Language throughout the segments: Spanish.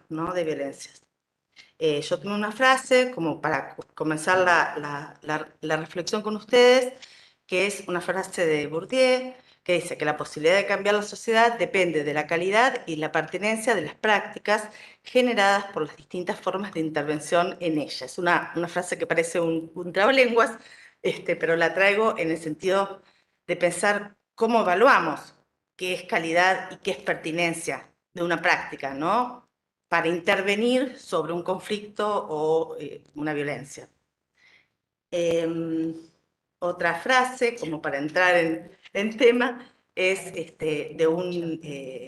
¿no? de violencias. Yo tengo una frase como para comenzar la reflexión con ustedes, que es una frase de Bourdieu, que dice que la posibilidad de cambiar la sociedad depende de la calidad y la pertinencia de las prácticas generadas por las distintas formas de intervención en ella. Es una frase que parece un trabalenguas, pero la traigo en el sentido de pensar cómo evaluamos qué es calidad y qué es pertinencia de una práctica, ¿no? Para intervenir sobre un conflicto o una violencia. Otra frase, como para entrar en tema, es de un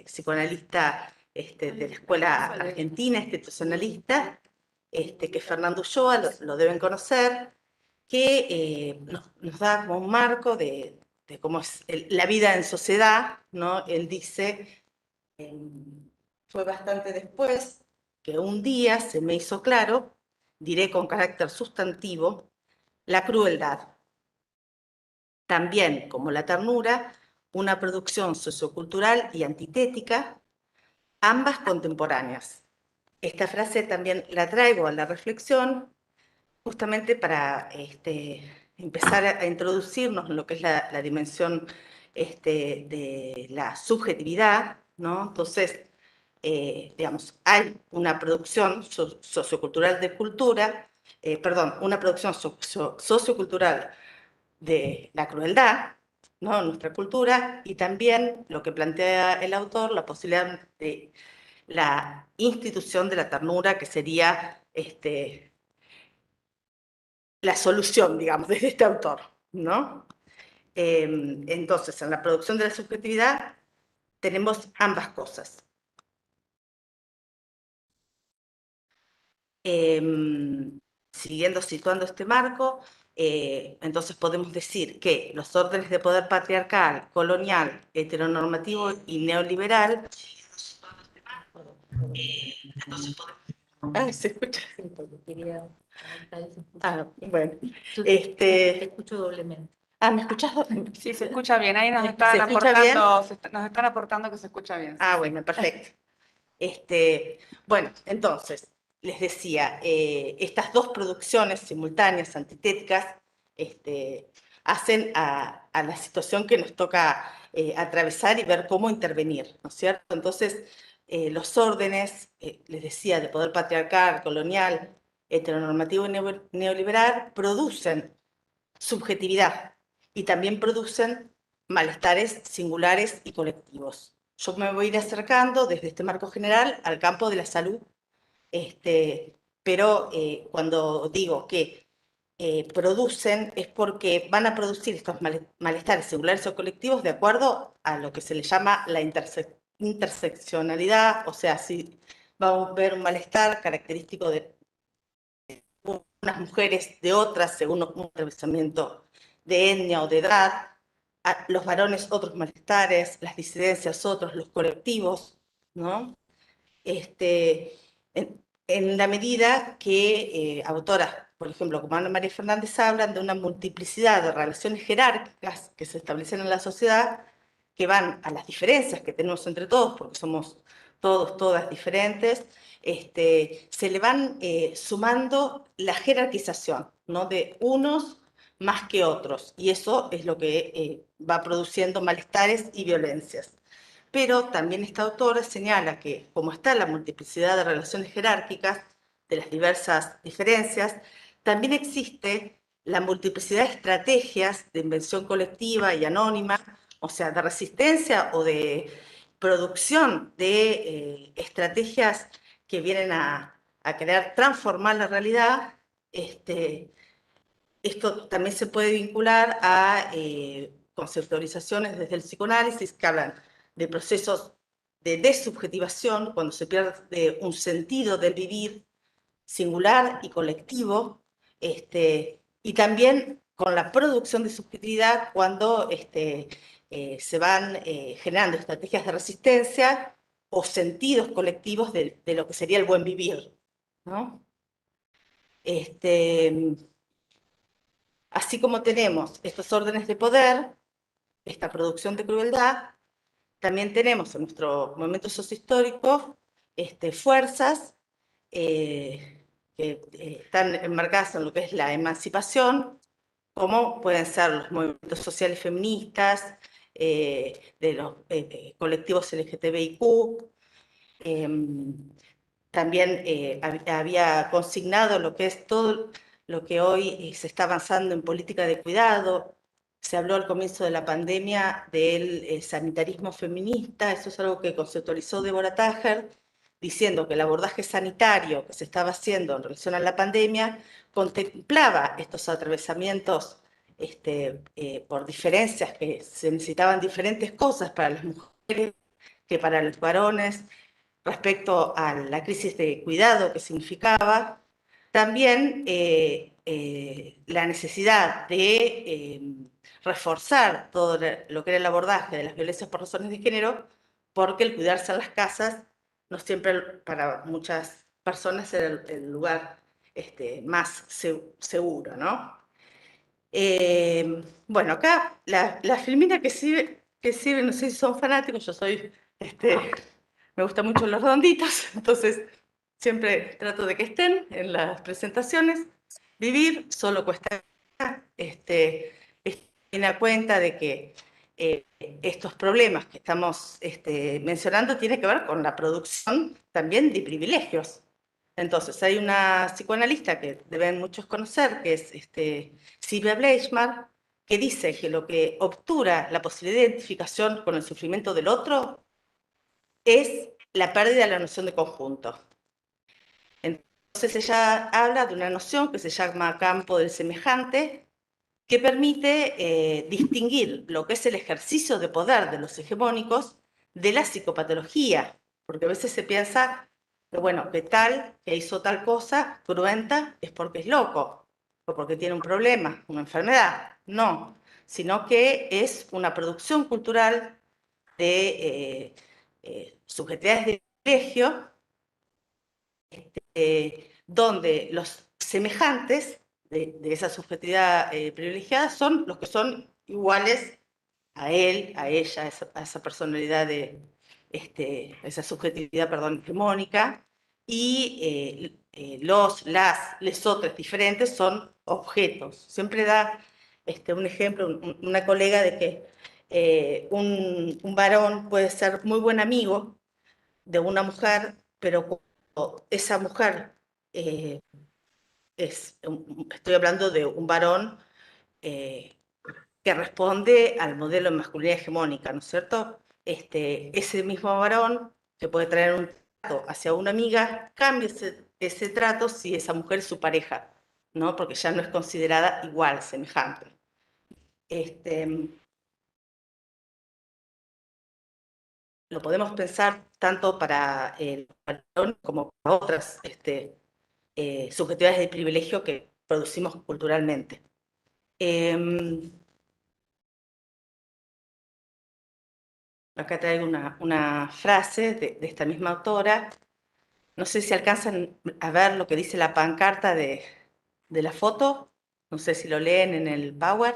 psicoanalista de la escuela argentina, institucionalista, que es Fernando Ulloa, lo deben conocer, que nos da como un marco de cómo es la vida en sociedad, ¿no? Él dice, fue bastante después que un día se me hizo claro, diré con carácter sustantivo, la crueldad. También, como la ternura, una producción sociocultural y antitética, ambas contemporáneas. Esta frase también la traigo a la reflexión justamente para empezar a introducirnos en lo que es la dimensión de la subjetividad, ¿no? Entonces, digamos, hay una producción sociocultural de cultura, una producción sociocultural de la crueldad, ¿no? En nuestra cultura, y también lo que plantea el autor, la posibilidad de la institución de la ternura, que sería la solución, digamos, desde este autor, ¿no? Entonces, en la producción de la subjetividad tenemos ambas cosas. Siguiendo situando este marco, entonces podemos decir que los órdenes de poder patriarcal, colonial, heteronormativo y neoliberal. Se escucha. Bueno. Te escucho doblemente. ¿Me escuchas? Sí, se escucha bien. Ahí nos ¿Se están escucha bien? aportando, nos están aportando que se escucha bien. Sí, Bueno, perfecto. Bueno, entonces, les decía, estas dos producciones simultáneas, antitéticas, hacen a la situación que nos toca atravesar y ver cómo intervenir, ¿no es cierto? Entonces, los órdenes, les decía, de poder patriarcal, colonial, heteronormativo y neoliberal, producen subjetividad y también producen malestares singulares y colectivos. Yo me voy a ir acercando desde este marco general al campo de la salud, pero cuando digo que producen es porque van a producir estos malestares singulares o colectivos de acuerdo a lo que se le llama la interseccionalidad, o sea, si vamos a ver un malestar característico de unas mujeres de otras según un atravesamiento de etnia o de edad, los varones otros malestares, las disidencias otros, los colectivos, ¿no? En la medida que autoras, por ejemplo, como Ana María Fernández, hablan de una multiplicidad de relaciones jerárquicas que se establecen en la sociedad, que van a las diferencias que tenemos entre todos, porque somos todos, todas diferentes, se le van sumando la jerarquización, ¿no? De unos más que otros, y eso es lo que va produciendo malestares y violencias. Pero también esta autora señala que, como está la multiplicidad de relaciones jerárquicas, de las diversas diferencias, también existe la multiplicidad de estrategias de invención colectiva y anónima, o sea, de resistencia o de producción de estrategias que vienen a querer transformar la realidad. Esto también se puede vincular a conceptualizaciones desde el psicoanálisis que hablan de procesos de desubjetivación, cuando se pierde un sentido del vivir singular y colectivo, y también con la producción de subjetividad cuando se van generando estrategias de resistencia o sentidos colectivos de lo que sería el buen vivir, ¿no? Así como tenemos estos órdenes de poder, esta producción de crueldad, también tenemos en nuestro momento sociohistórico fuerzas que están enmarcadas en lo que es la emancipación, como pueden ser los movimientos sociales feministas, de los colectivos LGTBIQ. También había consignado lo que es todo lo que hoy se está avanzando en política de cuidado. Se habló al comienzo de la pandemia del sanitarismo feminista, eso es algo que conceptualizó Deborah Tager, diciendo que el abordaje sanitario que se estaba haciendo en relación a la pandemia contemplaba estos atravesamientos por diferencias, que se necesitaban diferentes cosas para las mujeres que para los varones, respecto a la crisis de cuidado que significaba, también la necesidad de reforzar todo lo que era el abordaje de las violencias por razones de género, porque el cuidarse en las casas no siempre para muchas personas era el lugar más seguro, ¿no? Bueno, acá la filmina que sirve, no sé si son fanáticos, yo soy, me gustan mucho los redonditos, entonces siempre trato de que estén en las presentaciones. Vivir solo cuesta, viene a cuenta de que estos problemas que estamos mencionando tienen que ver con la producción también de privilegios. Entonces, hay una psicoanalista que deben muchos conocer, que es Silvia Bleichmar, que dice que lo que obtura la posibilidad de identificación con el sufrimiento del otro es la pérdida de la noción de conjunto. Entonces, ella habla de una noción que se llama campo del semejante, que permite distinguir lo que es el ejercicio de poder de los hegemónicos de la psicopatología, porque a veces se piensa que, bueno, que hizo tal cosa cruenta es porque es loco, o porque tiene un problema, una enfermedad. No, sino que es una producción cultural de subjetividades de privilegio, donde los semejantes de esa subjetividad privilegiada son los que son iguales a él, a ella, a esa personalidad esa subjetividad, perdón, hegemónica, y les otros diferentes son objetos. Siempre da un ejemplo, una colega de que un varón puede ser muy buen amigo de una mujer, pero cuando esa mujer estoy hablando de un varón eh, que responde al modelo de masculinidad hegemónica, ¿no es cierto? Ese mismo varón que puede traer un trato hacia una amiga, cambia ese trato si esa mujer es su pareja, ¿no? Porque ya no es considerada igual, semejante. Lo podemos pensar tanto para el varón como para otras subjetividades de privilegio que producimos culturalmente. Acá traigo una frase de esta misma autora. No sé si alcanzan a ver lo que dice la pancarta de la foto. No sé si lo leen en el Power.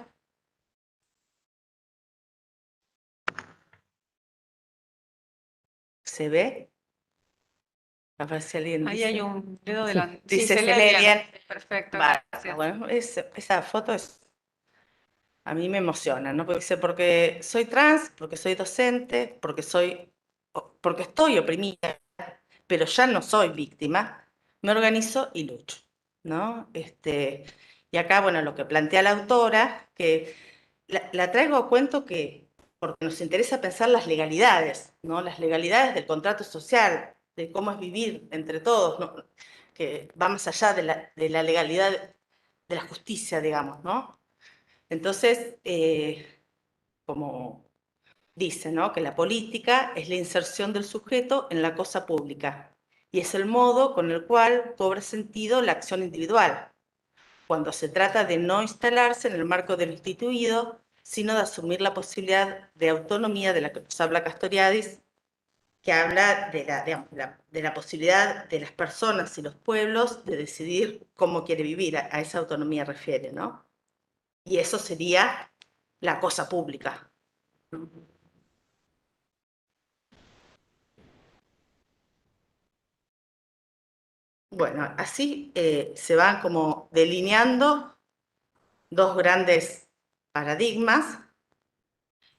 ¿Se ve? A ver si alguien Ahí dice. hay un dedo delante. Sí, Dice, se se lee lee bien. Perfecto, Vale, gracias. bueno, esa foto a mí me emociona, ¿no? Porque dice, porque soy trans, porque soy docente, porque estoy oprimida, pero ya no soy víctima, me organizo y lucho, ¿no? Y acá, bueno, lo que plantea la autora, que la traigo a cuento porque nos interesa pensar las legalidades, ¿no? Las legalidades del contrato social, de cómo es vivir entre todos, ¿no? Que va más allá de la legalidad, de la justicia, digamos, ¿no? Entonces, como dice, ¿no? Que la política es la inserción del sujeto en la cosa pública y es el modo con el cual cobra sentido la acción individual, cuando se trata de no instalarse en el marco de lo instituido, sino de asumir la posibilidad de autonomía de la que nos habla Castoriadis, que habla digamos, de la posibilidad de las personas y los pueblos de decidir cómo quiere vivir, a esa autonomía refiere, ¿no? Y eso sería la cosa pública. Bueno, así se van como delineando dos grandes paradigmas,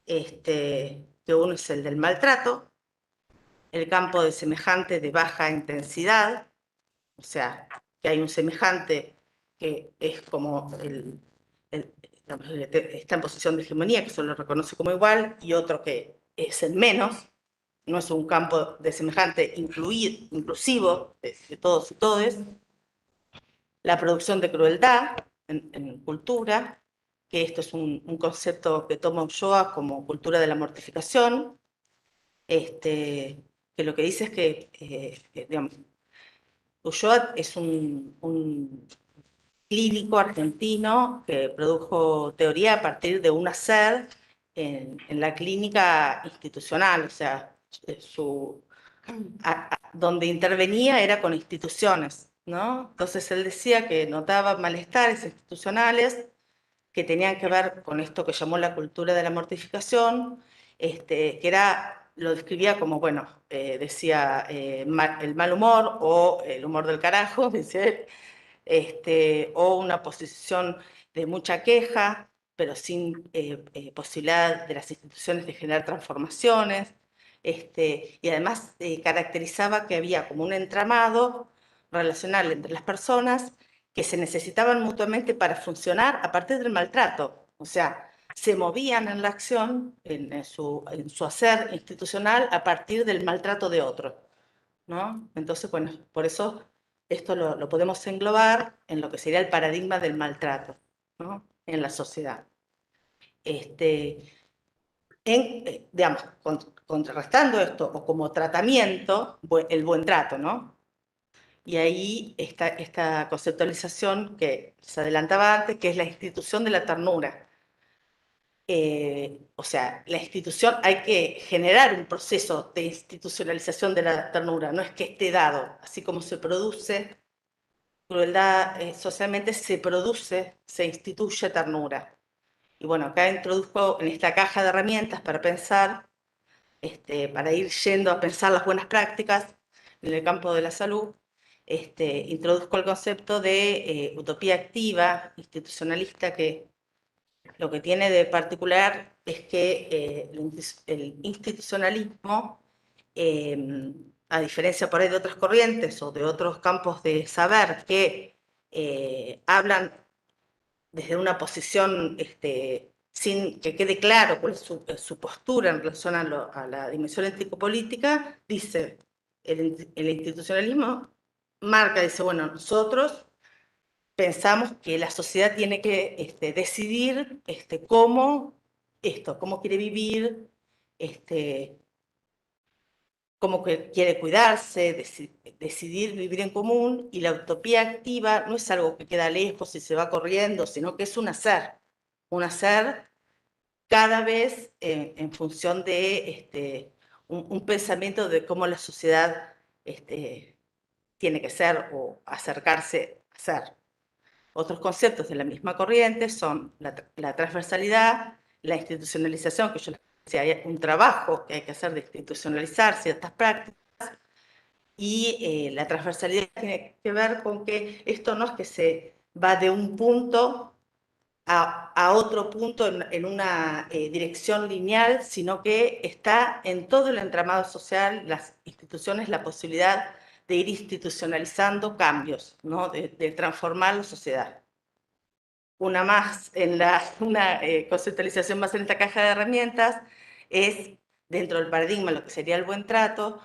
que uno es el del maltrato, el campo de semejante de baja intensidad, o sea, que hay un semejante que es como digamos, está en posición de hegemonía, que se lo reconoce como igual, y otro que es el menos, no es un campo de semejante inclusivo de todos y todes. La producción de crueldad en cultura, que esto es un concepto que toma Ulloa como cultura de la mortificación, que lo que dice es que, digamos, Ulloa es un clínico argentino que produjo teoría a partir de un hacer en la clínica institucional, o sea, donde intervenía era con instituciones, ¿no? Entonces él decía que notaba malestares institucionales que tenían que ver con esto que llamó la cultura de la mortificación, que era, lo describía como, bueno, decía el mal humor o el humor del carajo, decía él, o una posición de mucha queja, pero sin posibilidad de las instituciones de generar transformaciones, y además caracterizaba que había como un entramado relacional entre las personas que se necesitaban mutuamente para funcionar a partir del maltrato, o sea, se movían en la acción, en su hacer institucional a partir del maltrato de otro, ¿no? Entonces, bueno, por eso esto lo podemos englobar en lo que sería el paradigma del maltrato, ¿no? En la sociedad. Digamos, contrarrestando esto, o como tratamiento, el buen trato, ¿no? Y ahí está esta conceptualización que se adelantaba antes, que es la institución de la ternura. O sea, la institución, hay que generar un proceso de institucionalización de la ternura, no es que esté dado, así como se produce crueldad socialmente, se produce, se instituye ternura. Y bueno, acá introduzco en esta caja de herramientas para pensar, para ir yendo a pensar las buenas prácticas en el campo de la salud, introduzco el concepto de utopía activa, institucionalista, que lo que tiene de particular es que el institucionalismo, a diferencia por ahí de otras corrientes o de otros campos de saber que hablan desde una posición sin que quede claro cuál es su postura en relación a la dimensión ético-política, dice, el institucionalismo marca, dice, bueno, nosotros pensamos que la sociedad tiene que decidir cómo quiere vivir, cómo que quiere cuidarse, decidir vivir en común, y la utopía activa no es algo que queda lejos y se va corriendo, sino que es un hacer cada vez en función de un pensamiento de cómo la sociedad tiene que ser o acercarse a ser. Otros conceptos de la misma corriente son la transversalidad, la institucionalización, que yo les decía, hay un trabajo que hay que hacer de institucionalizar ciertas prácticas, y la transversalidad tiene que ver con que esto no es que se va de un punto a otro punto en una dirección lineal, sino que está en todo el entramado social, las instituciones, la posibilidad de ir institucionalizando cambios, ¿no? de transformar la sociedad. Una conceptualización más en esta caja de herramientas es, dentro del paradigma, lo que sería el buen trato,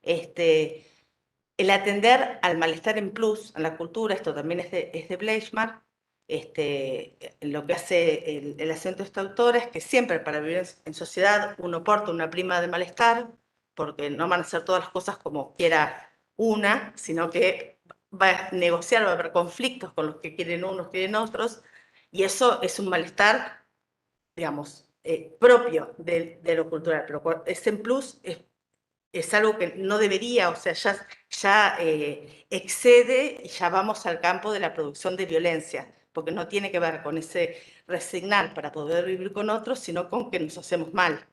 el atender al malestar en plus, en la cultura. Esto también es de Bleichmark. Lo que hace el acento de este autor es que siempre para vivir en sociedad uno porta una prima de malestar, porque no van a ser todas las cosas como quiera una, sino que va a negociar, va a haber conflictos con los que quieren unos, quieren otros, y eso es un malestar, digamos, propio de lo cultural, pero ese en plus es algo que no debería, o sea, ya excede y ya vamos al campo de la producción de violencia, porque no tiene que ver con ese resignar para poder vivir con otros, sino con que nos hacemos mal.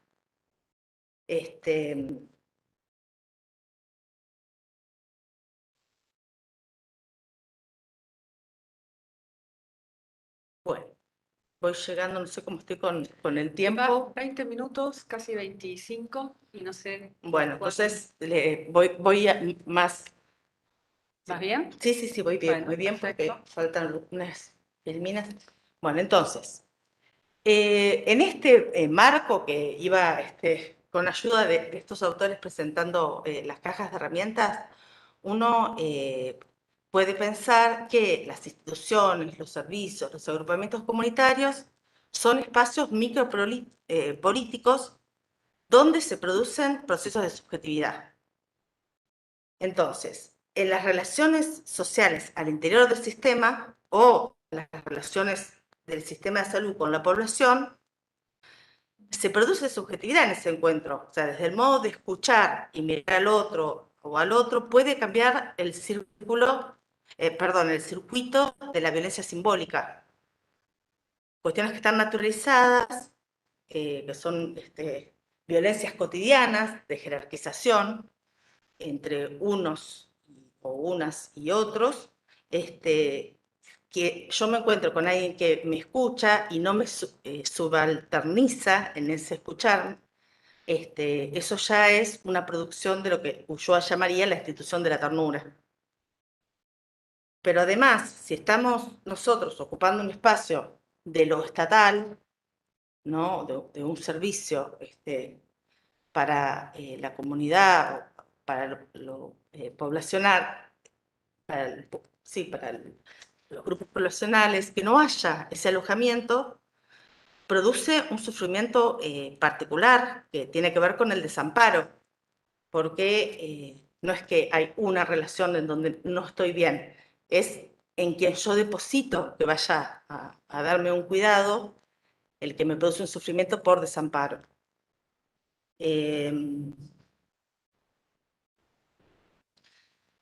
voy llegando, no sé cómo estoy con el tiempo. 20 minutos, casi 25, y no sé. Bueno, entonces voy más. ¿Vas bien? Sí, voy bien, Bueno, muy bien, perfecto. porque faltan unas filminas. Bueno, entonces, en este marco que iba con ayuda de estos autores presentando las cajas de herramientas, uno puede pensar que las instituciones, los servicios, los agrupamientos comunitarios son espacios micropolíticos donde se producen procesos de subjetividad. Entonces, en las relaciones sociales al interior del sistema o las relaciones del sistema de salud con la población, se produce subjetividad en ese encuentro. O sea, desde el modo de escuchar y mirar al otro o al otro puede cambiar el circuito de la violencia simbólica. Cuestiones que están naturalizadas, que son violencias cotidianas de jerarquización entre unos o unas y otros, que yo me encuentro con alguien que me escucha y no me subalterniza en ese escuchar, eso ya es una producción de lo que yo llamaría la institución de la ternura. Pero además, si estamos nosotros ocupando un espacio de lo estatal, ¿no? de un servicio para la comunidad, para lo poblacional, para los grupos poblacionales, que no haya ese alojamiento, produce un sufrimiento particular que tiene que ver con el desamparo, porque no es que hay una relación en donde no estoy bien, es en quien yo deposito que vaya a darme un cuidado, el que me produce un sufrimiento por desamparo.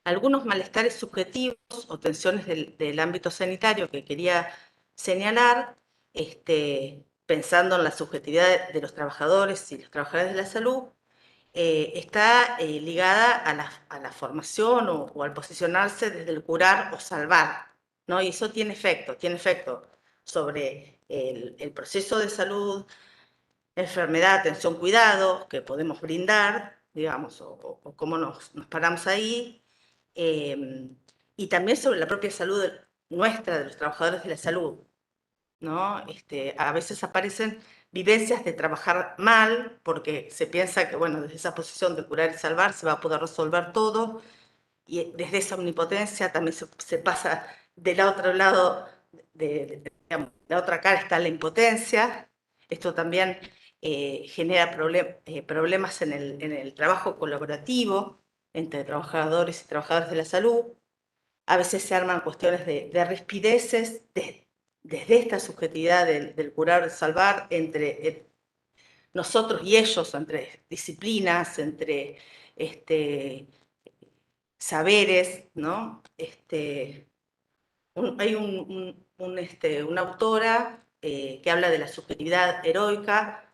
Algunos malestares subjetivos o tensiones del ámbito sanitario que quería señalar, pensando en la subjetividad de los trabajadores y los trabajadores de la salud, está ligada a la formación o al posicionarse desde el curar o salvar, ¿no? Y eso tiene efecto sobre el proceso de salud, enfermedad, atención, cuidado que podemos brindar, digamos, o cómo nos paramos ahí, y también sobre la propia salud nuestra, de los trabajadores de la salud, ¿no? A veces aparecen vivencias de trabajar mal, porque se piensa que, bueno, desde esa posición de curar y salvar se va a poder resolver todo, y desde esa omnipotencia también se pasa del otro lado, digamos, la otra cara está la impotencia. Esto también genera problemas en el trabajo colaborativo entre trabajadores y trabajadoras de la salud. A veces se arman cuestiones de rispideces desde esta subjetividad del curar y salvar entre nosotros y ellos, entre disciplinas, entre saberes, ¿no? Hay una autora que habla de la subjetividad heroica,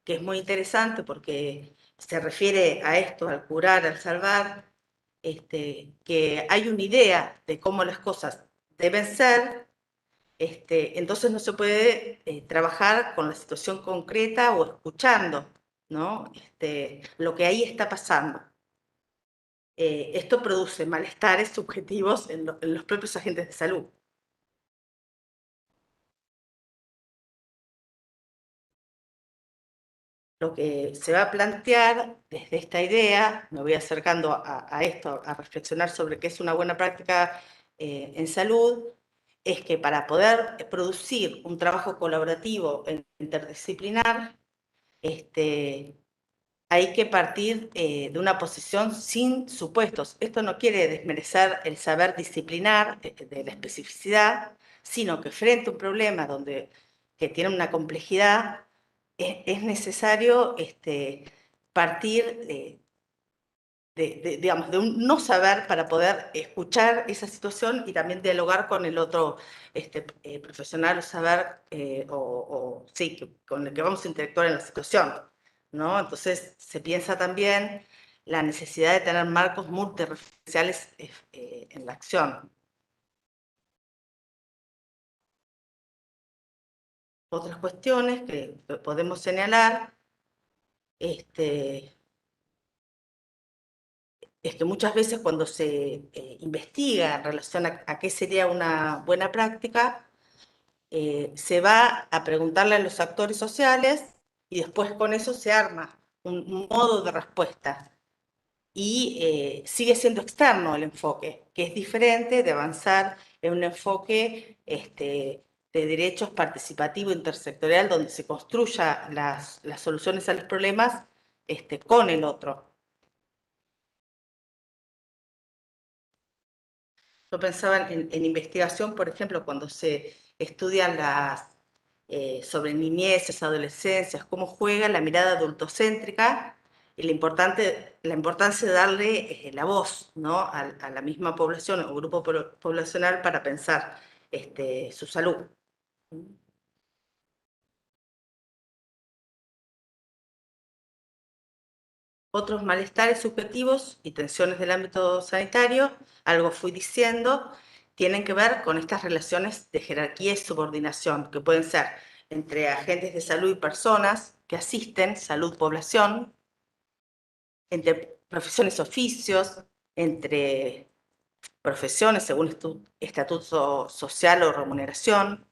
que es muy interesante porque se refiere a esto, al curar, al salvar, que hay una idea de cómo las cosas deben ser, entonces no se puede trabajar con la situación concreta o escuchando, ¿no? Lo que ahí está pasando. Esto produce malestares subjetivos en los propios agentes de salud. Lo que se va a plantear desde esta idea, me voy acercando a esto, a reflexionar sobre qué es una buena práctica en salud, es que para poder producir un trabajo colaborativo interdisciplinar, hay que partir de una posición sin supuestos. Esto no quiere desmerecer el saber disciplinar de la especificidad, sino que frente a un problema que tiene una complejidad, es necesario partir digamos, de un no saber para poder escuchar esa situación y también dialogar con el otro profesional o saber, sí, con el que vamos a interactuar en la situación, ¿no? Entonces se piensa también la necesidad de tener marcos multireferenciales en la acción. otras cuestiones que podemos señalar es que muchas veces cuando se investiga en relación a qué sería una buena práctica, se va a preguntarle a los actores sociales y después con eso se arma un modo de respuesta. Y sigue siendo externo el enfoque, que es diferente de avanzar en un enfoque de derechos participativo intersectorial, donde se construya las soluciones a los problemas con el otro. Yo pensaba en investigación, por ejemplo, cuando se estudian sobre niñeces, adolescencias, cómo juega la mirada adultocéntrica y la importancia de darle la voz, ¿no? a la misma población o grupo poblacional para pensar su salud. Otros malestares subjetivos y tensiones del ámbito sanitario, algo fui diciendo, tienen que ver con estas relaciones de jerarquía y subordinación, que pueden ser entre agentes de salud y personas que asisten, salud-población, entre profesiones oficios, entre profesiones según estatuto social o remuneración,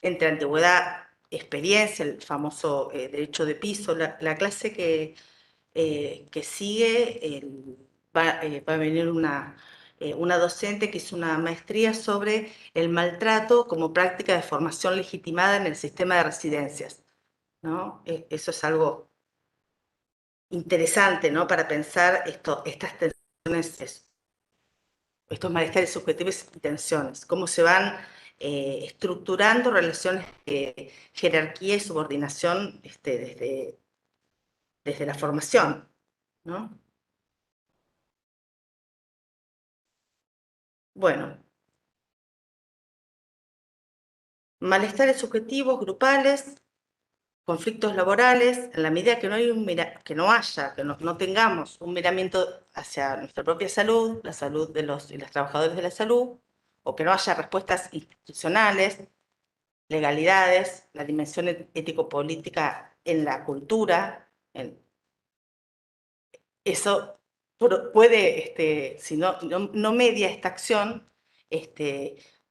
entre antigüedad, experiencia, el famoso derecho de piso, la clase que sigue, va a venir una docente que hizo una maestría sobre el maltrato como práctica de formación legitimada en el sistema de residencias, ¿no? Eso es algo interesante, ¿no? Para pensar estas tensiones, estos malestares subjetivos y tensiones, cómo se van estructurando relaciones de jerarquía y subordinación desde la formación, ¿no? Bueno, malestares subjetivos, grupales, conflictos laborales, en la medida que no hay no tengamos un miramiento hacia nuestra propia salud, la salud de los y las trabajadores de la salud, o que no haya respuestas institucionales, legalidades, la dimensión ético-política en la cultura, eso puede, si no media esta acción,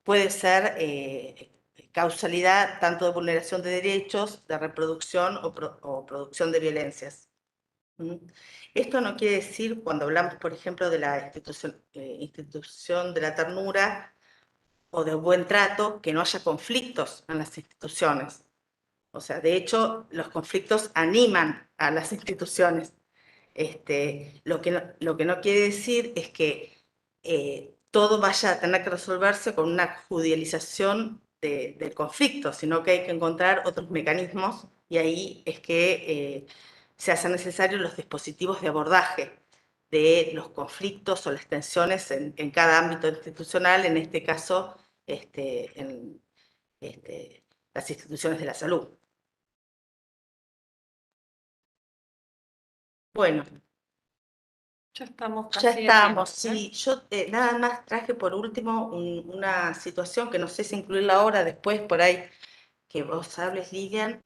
puede ser causalidad tanto de vulneración de derechos, de reproducción o producción de violencias. ¿Mm? Esto no quiere decir, cuando hablamos, por ejemplo, de la institución de la ternura o de buen trato, que no haya conflictos en las instituciones. O sea, de hecho, los conflictos animan a las instituciones. Lo que no quiere decir es que todo vaya a tener que resolverse con una judicialización del conflicto, sino que hay que encontrar otros mecanismos y ahí es que se hacen necesarios los dispositivos de abordaje de los conflictos o las tensiones en cada ámbito institucional, en este caso en las instituciones de la salud. Bueno, Ya estamos ya casi estamos, en tiempo, sí. Yo nada más traje por último una situación que no sé si incluirla ahora, después por ahí que vos hables, Lilian,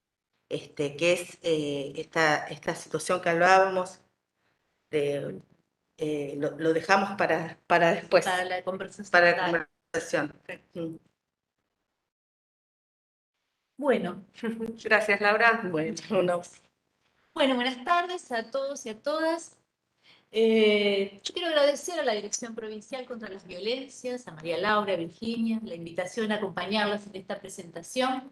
que es esta situación que hablábamos, lo dejamos para después, Para la conversación. para la Dale. conversación. Mm. Bueno, Gracias, Laura. Bueno, buenas tardes a todos y a todas. Yo quiero agradecer a la Dirección Provincial contra las Violencias, a María Laura, a Virginia, la invitación a acompañarlas en esta presentación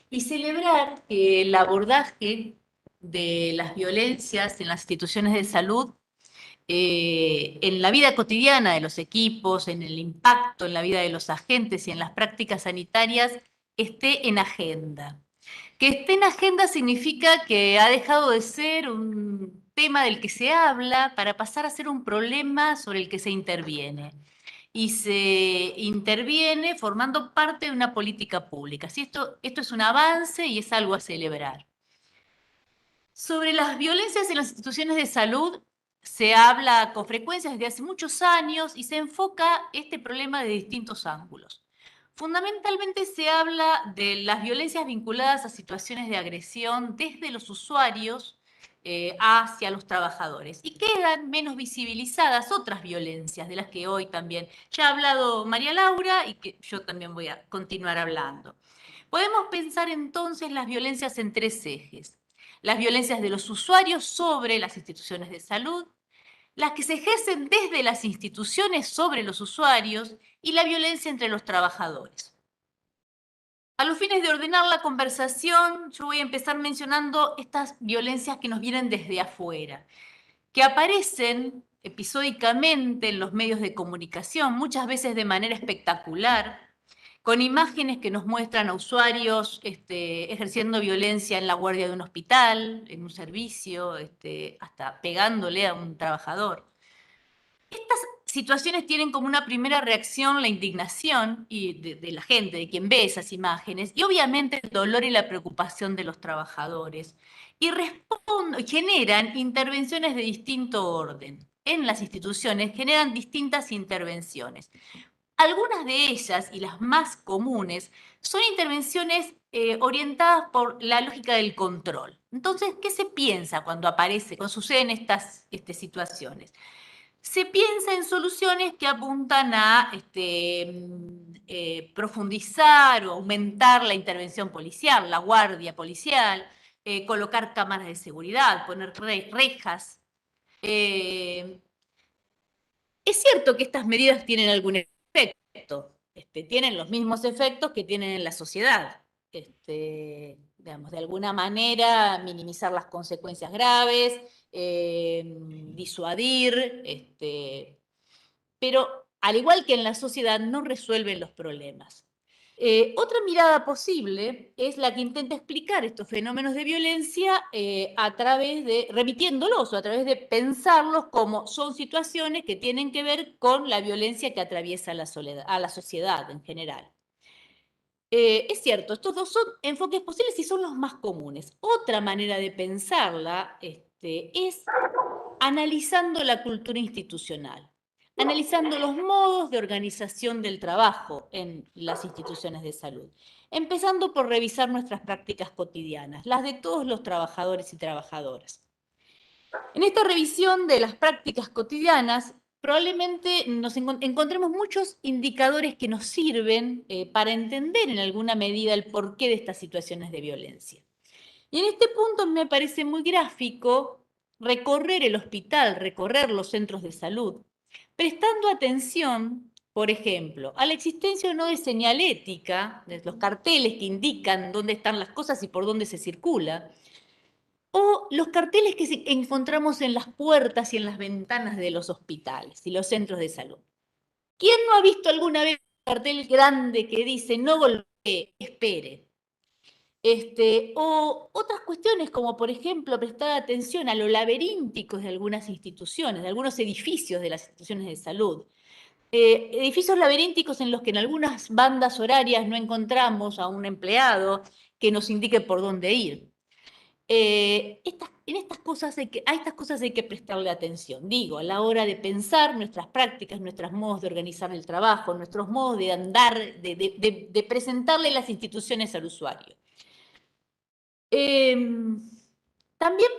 y celebrar que el abordaje de las violencias en las instituciones de salud, en la vida cotidiana de los equipos, en el impacto en la vida de los agentes y en las prácticas sanitarias, esté en agenda. Que esté en agenda significa que ha dejado de ser un tema del que se habla para pasar a ser un problema sobre el que se interviene. Y se interviene formando parte de una política pública. Así esto es un avance y es algo a celebrar. Sobre las violencias en las instituciones de salud se habla con frecuencia desde hace muchos años y se enfoca este problema de distintos ángulos. Fundamentalmente se habla de las violencias vinculadas a situaciones de agresión desde los usuarios hacia los trabajadores. Y quedan menos visibilizadas otras violencias de las que hoy también ya ha hablado María Laura y que yo también voy a continuar hablando. Podemos pensar entonces las violencias en tres ejes. Las violencias de los usuarios sobre las instituciones de salud, las que se ejercen desde las instituciones sobre los usuarios y la violencia entre los trabajadores. A los fines de ordenar la conversación, yo voy a empezar mencionando estas violencias que nos vienen desde afuera, que aparecen episódicamente en los medios de comunicación, muchas veces de manera espectacular, con imágenes que nos muestran a usuarios ejerciendo violencia en la guardia de un hospital, en un servicio, hasta pegándole a un trabajador. Estas situaciones tienen como una primera reacción la indignación de la gente, de quien ve esas imágenes, y obviamente el dolor y la preocupación de los trabajadores. Y generan intervenciones de distinto orden. En las instituciones generan distintas intervenciones. Algunas de ellas, y las más comunes, son intervenciones orientadas por la lógica del control. Entonces, ¿qué se piensa cuando suceden estas situaciones? Se piensa en soluciones que apuntan a profundizar o aumentar la intervención policial, la guardia policial, colocar cámaras de seguridad, poner rejas. Es cierto que estas medidas tienen algún efecto, tienen los mismos efectos que tienen en la sociedad. Digamos, de alguna manera minimizar las consecuencias graves, disuadir, pero al igual que en la sociedad no resuelven los problemas. Otra mirada posible es la que intenta explicar estos fenómenos de violencia a través de, remitiéndolos o a través de pensarlos como son situaciones que tienen que ver con la violencia que atraviesa a la sociedad en general. Es cierto, estos dos son enfoques posibles y son los más comunes. Otra manera de pensarla es analizando la cultura institucional, analizando los modos de organización del trabajo en las instituciones de salud, empezando por revisar nuestras prácticas cotidianas, las de todos los trabajadores y trabajadoras. En esta revisión de las prácticas cotidianas, probablemente encontremos muchos indicadores que nos sirven para entender en alguna medida el porqué de estas situaciones de violencia. Y en este punto me parece muy gráfico recorrer el hospital, recorrer los centros de salud, prestando atención, por ejemplo, a la existencia o no de señalética, de los carteles que indican dónde están las cosas y por dónde se circula, o los carteles que encontramos en las puertas y en las ventanas de los hospitales y los centros de salud. ¿Quién no ha visto alguna vez un cartel grande que dice no golpee, espere? O otras cuestiones como, por ejemplo, prestar atención a lo laberínticos de algunas instituciones, de algunos edificios de las instituciones de salud. Edificios laberínticos en los que en algunas bandas horarias no encontramos a un empleado que nos indique por dónde ir. A estas cosas hay que prestarle atención, digo, a la hora de pensar nuestras prácticas, nuestros modos de organizar el trabajo, nuestros modos de andar, de presentarle las instituciones al usuario. También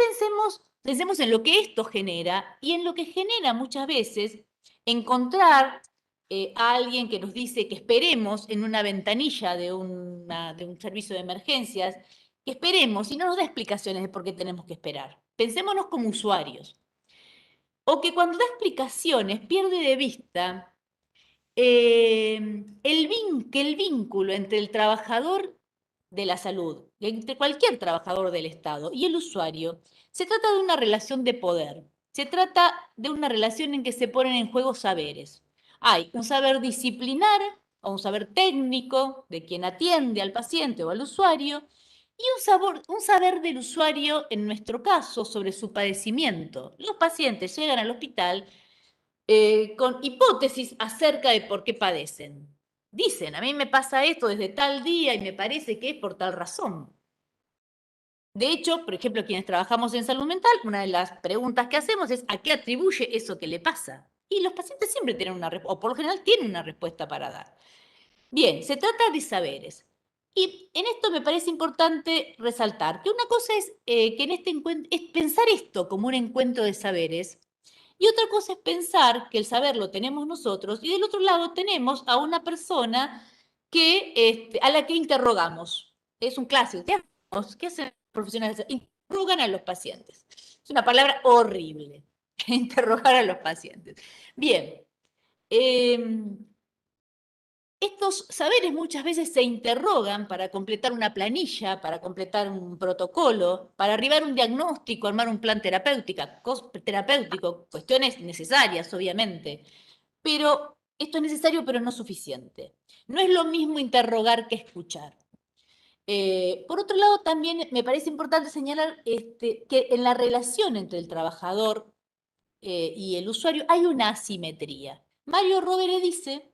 pensemos en lo que esto genera y en lo que genera muchas veces encontrar a alguien que nos dice que esperemos en una ventanilla de un servicio de emergencias, que esperemos y no nos da explicaciones de por qué tenemos que esperar. Pensémonos como usuarios. O que cuando da explicaciones pierde de vista el vínculo entre el trabajador de la salud, entre cualquier trabajador del Estado y el usuario, se trata de una relación de poder. Se trata de una relación en que se ponen en juego saberes. Hay un saber disciplinar o un saber técnico de quien atiende al paciente o al usuario y un saber del usuario, en nuestro caso, sobre su padecimiento. Los pacientes llegan al hospital con hipótesis acerca de por qué padecen. Dicen, a mí me pasa esto desde tal día y me parece que es por tal razón. De hecho, por ejemplo, quienes trabajamos en salud mental, una de las preguntas que hacemos es ¿a qué atribuye eso que le pasa? Y los pacientes siempre tienen o por lo general tienen una respuesta para dar. Bien, se trata de saberes. Y en esto me parece importante resaltar que una cosa es que en este encuentro es pensar esto como un encuentro de saberes, y otra cosa es pensar que el saber lo tenemos nosotros, y del otro lado tenemos a una persona a la que interrogamos. Es un clásico. ¿Qué hacen los profesionales? Interrogan a los pacientes. Es una palabra horrible, interrogar a los pacientes. Bien. Estos saberes muchas veces se interrogan para completar una planilla, para completar un protocolo, para arribar a un diagnóstico, armar un plan terapéutico, cuestiones necesarias, obviamente. Pero esto es necesario, pero no suficiente. No es lo mismo interrogar que escuchar. Por otro lado, también me parece importante señalar que en la relación entre el trabajador y el usuario hay una asimetría. Mario Rovere dice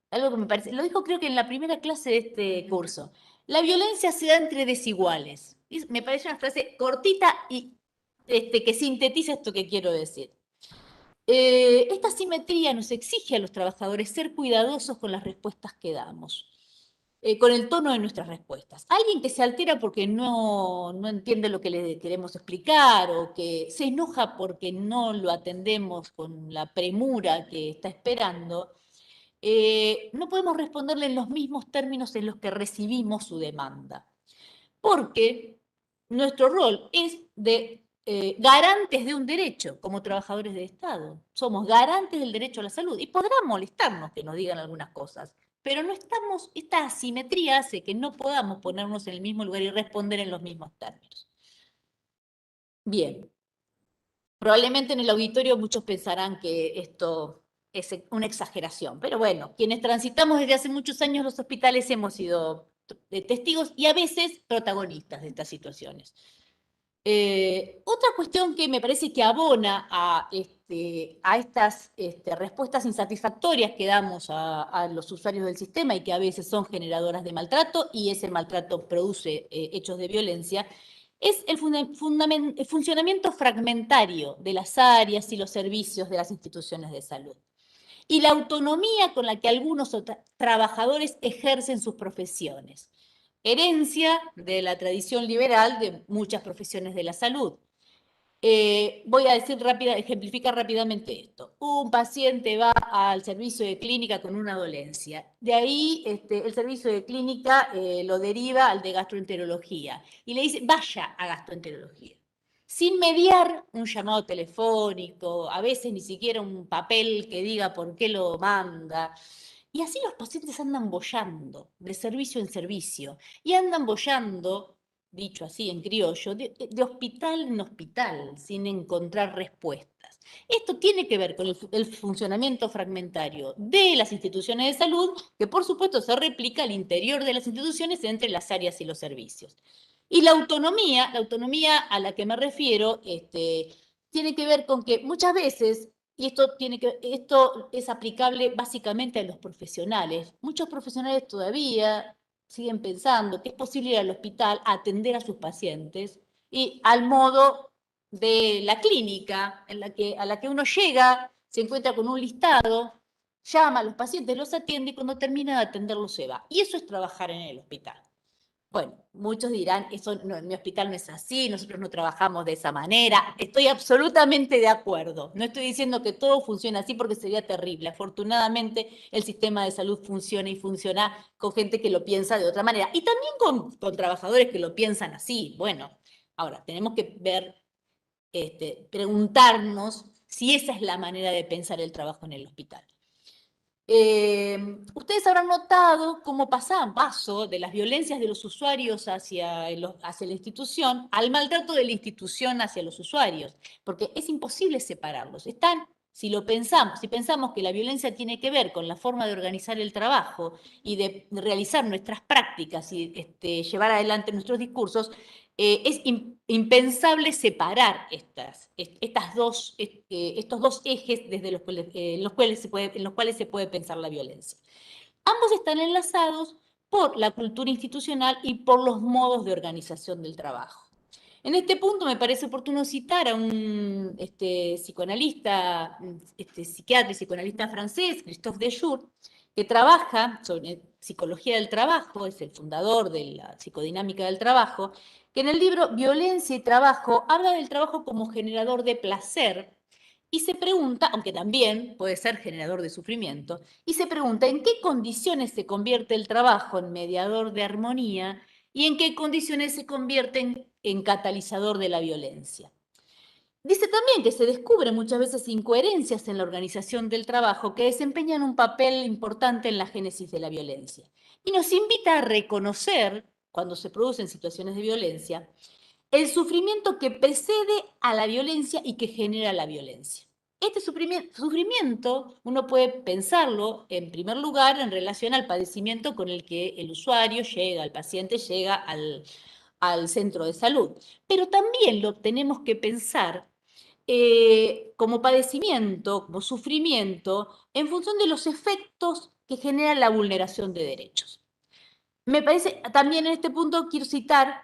algo que me parece, lo dijo creo que en la primera clase de este curso. La violencia se da entre desiguales. Me parece una frase cortita y que sintetiza esto que quiero decir. Esta simetría nos exige a los trabajadores ser cuidadosos con las respuestas que damos, con el tono de nuestras respuestas. Alguien que se altera porque no entiende lo que le queremos explicar o que se enoja porque no lo atendemos con la premura que está esperando, no podemos responderle en los mismos términos en los que recibimos su demanda, porque nuestro rol es de garantes de un derecho como trabajadores de Estado. Somos garantes del derecho a la salud y podrá molestarnos que nos digan algunas cosas, pero no estamos, esta asimetría hace que no podamos ponernos en el mismo lugar y responder en los mismos términos. Bien, probablemente en el auditorio muchos pensarán que esto es una exageración, pero bueno, quienes transitamos desde hace muchos años los hospitales hemos sido testigos y a veces protagonistas de estas situaciones. Otra cuestión que me parece que abona a estas respuestas insatisfactorias que damos a los usuarios del sistema y que a veces son generadoras de maltrato y ese maltrato produce hechos de violencia, es el funcionamiento fragmentario de las áreas y los servicios de las instituciones de salud y la autonomía con la que algunos trabajadores ejercen sus profesiones, herencia de la tradición liberal de muchas profesiones de la salud. Voy a ejemplificar rápidamente esto. Un paciente va al servicio de clínica con una dolencia. De ahí el servicio de clínica lo deriva al de gastroenterología y le dice, vaya a gastroenterología. Sin mediar un llamado telefónico, a veces ni siquiera un papel que diga por qué lo manda. Y así los pacientes andan boyando de servicio en servicio y andan boyando, dicho así en criollo, de hospital en hospital, sin encontrar respuestas. Esto tiene que ver con el funcionamiento fragmentario de las instituciones de salud, que por supuesto se replica al interior de las instituciones entre las áreas y los servicios. Y la autonomía a la que me refiero, tiene que ver con que muchas veces, y esto es aplicable básicamente a los profesionales, muchos profesionales todavía siguen pensando que es posible ir al hospital a atender a sus pacientes y al modo de la clínica a la que uno llega, se encuentra con un listado, llama a los pacientes, los atiende y cuando termina de atenderlos se va. Y eso es trabajar en el hospital. Bueno, muchos dirán, eso no, en mi hospital no es así, nosotros no trabajamos de esa manera. Estoy absolutamente de acuerdo. No estoy diciendo que todo funcione así porque sería terrible. Afortunadamente, el sistema de salud funciona y funciona con gente que lo piensa de otra manera. Y también con trabajadores que lo piensan así. Bueno, ahora, tenemos que ver, preguntarnos si esa es la manera de pensar el trabajo en el hospital. Ustedes habrán notado cómo paso de las violencias de los usuarios hacia la institución al maltrato de la institución hacia los usuarios, porque es imposible separarlos. Si pensamos que la violencia tiene que ver con la forma de organizar el trabajo y de realizar nuestras prácticas y llevar adelante nuestros discursos, es impensable separar estos dos ejes desde en los cuales se puede pensar la violencia. Ambos están enlazados por la cultura institucional y por los modos de organización del trabajo. En este punto me parece oportuno citar a un psiquiatra y psicoanalista francés, Christophe Dejour, que trabaja sobre psicología del trabajo, es el fundador de la psicodinámica del trabajo, que en el libro Violencia y Trabajo habla del trabajo como generador de placer y se pregunta, aunque también puede ser generador de sufrimiento, y se pregunta en qué condiciones se convierte el trabajo en mediador de armonía y en qué condiciones se convierte en catalizador de la violencia. Dice también que se descubren muchas veces incoherencias en la organización del trabajo que desempeñan un papel importante en la génesis de la violencia. Y nos invita a reconocer, cuando se producen situaciones de violencia, el sufrimiento que precede a la violencia y que genera la violencia. Este sufrimiento uno puede pensarlo, en primer lugar, en relación al padecimiento con el que el usuario llega, el paciente llega al centro de salud. Pero también lo tenemos que pensar como padecimiento, como sufrimiento, en función de los efectos que genera la vulneración de derechos. Me parece, también en este punto quiero citar,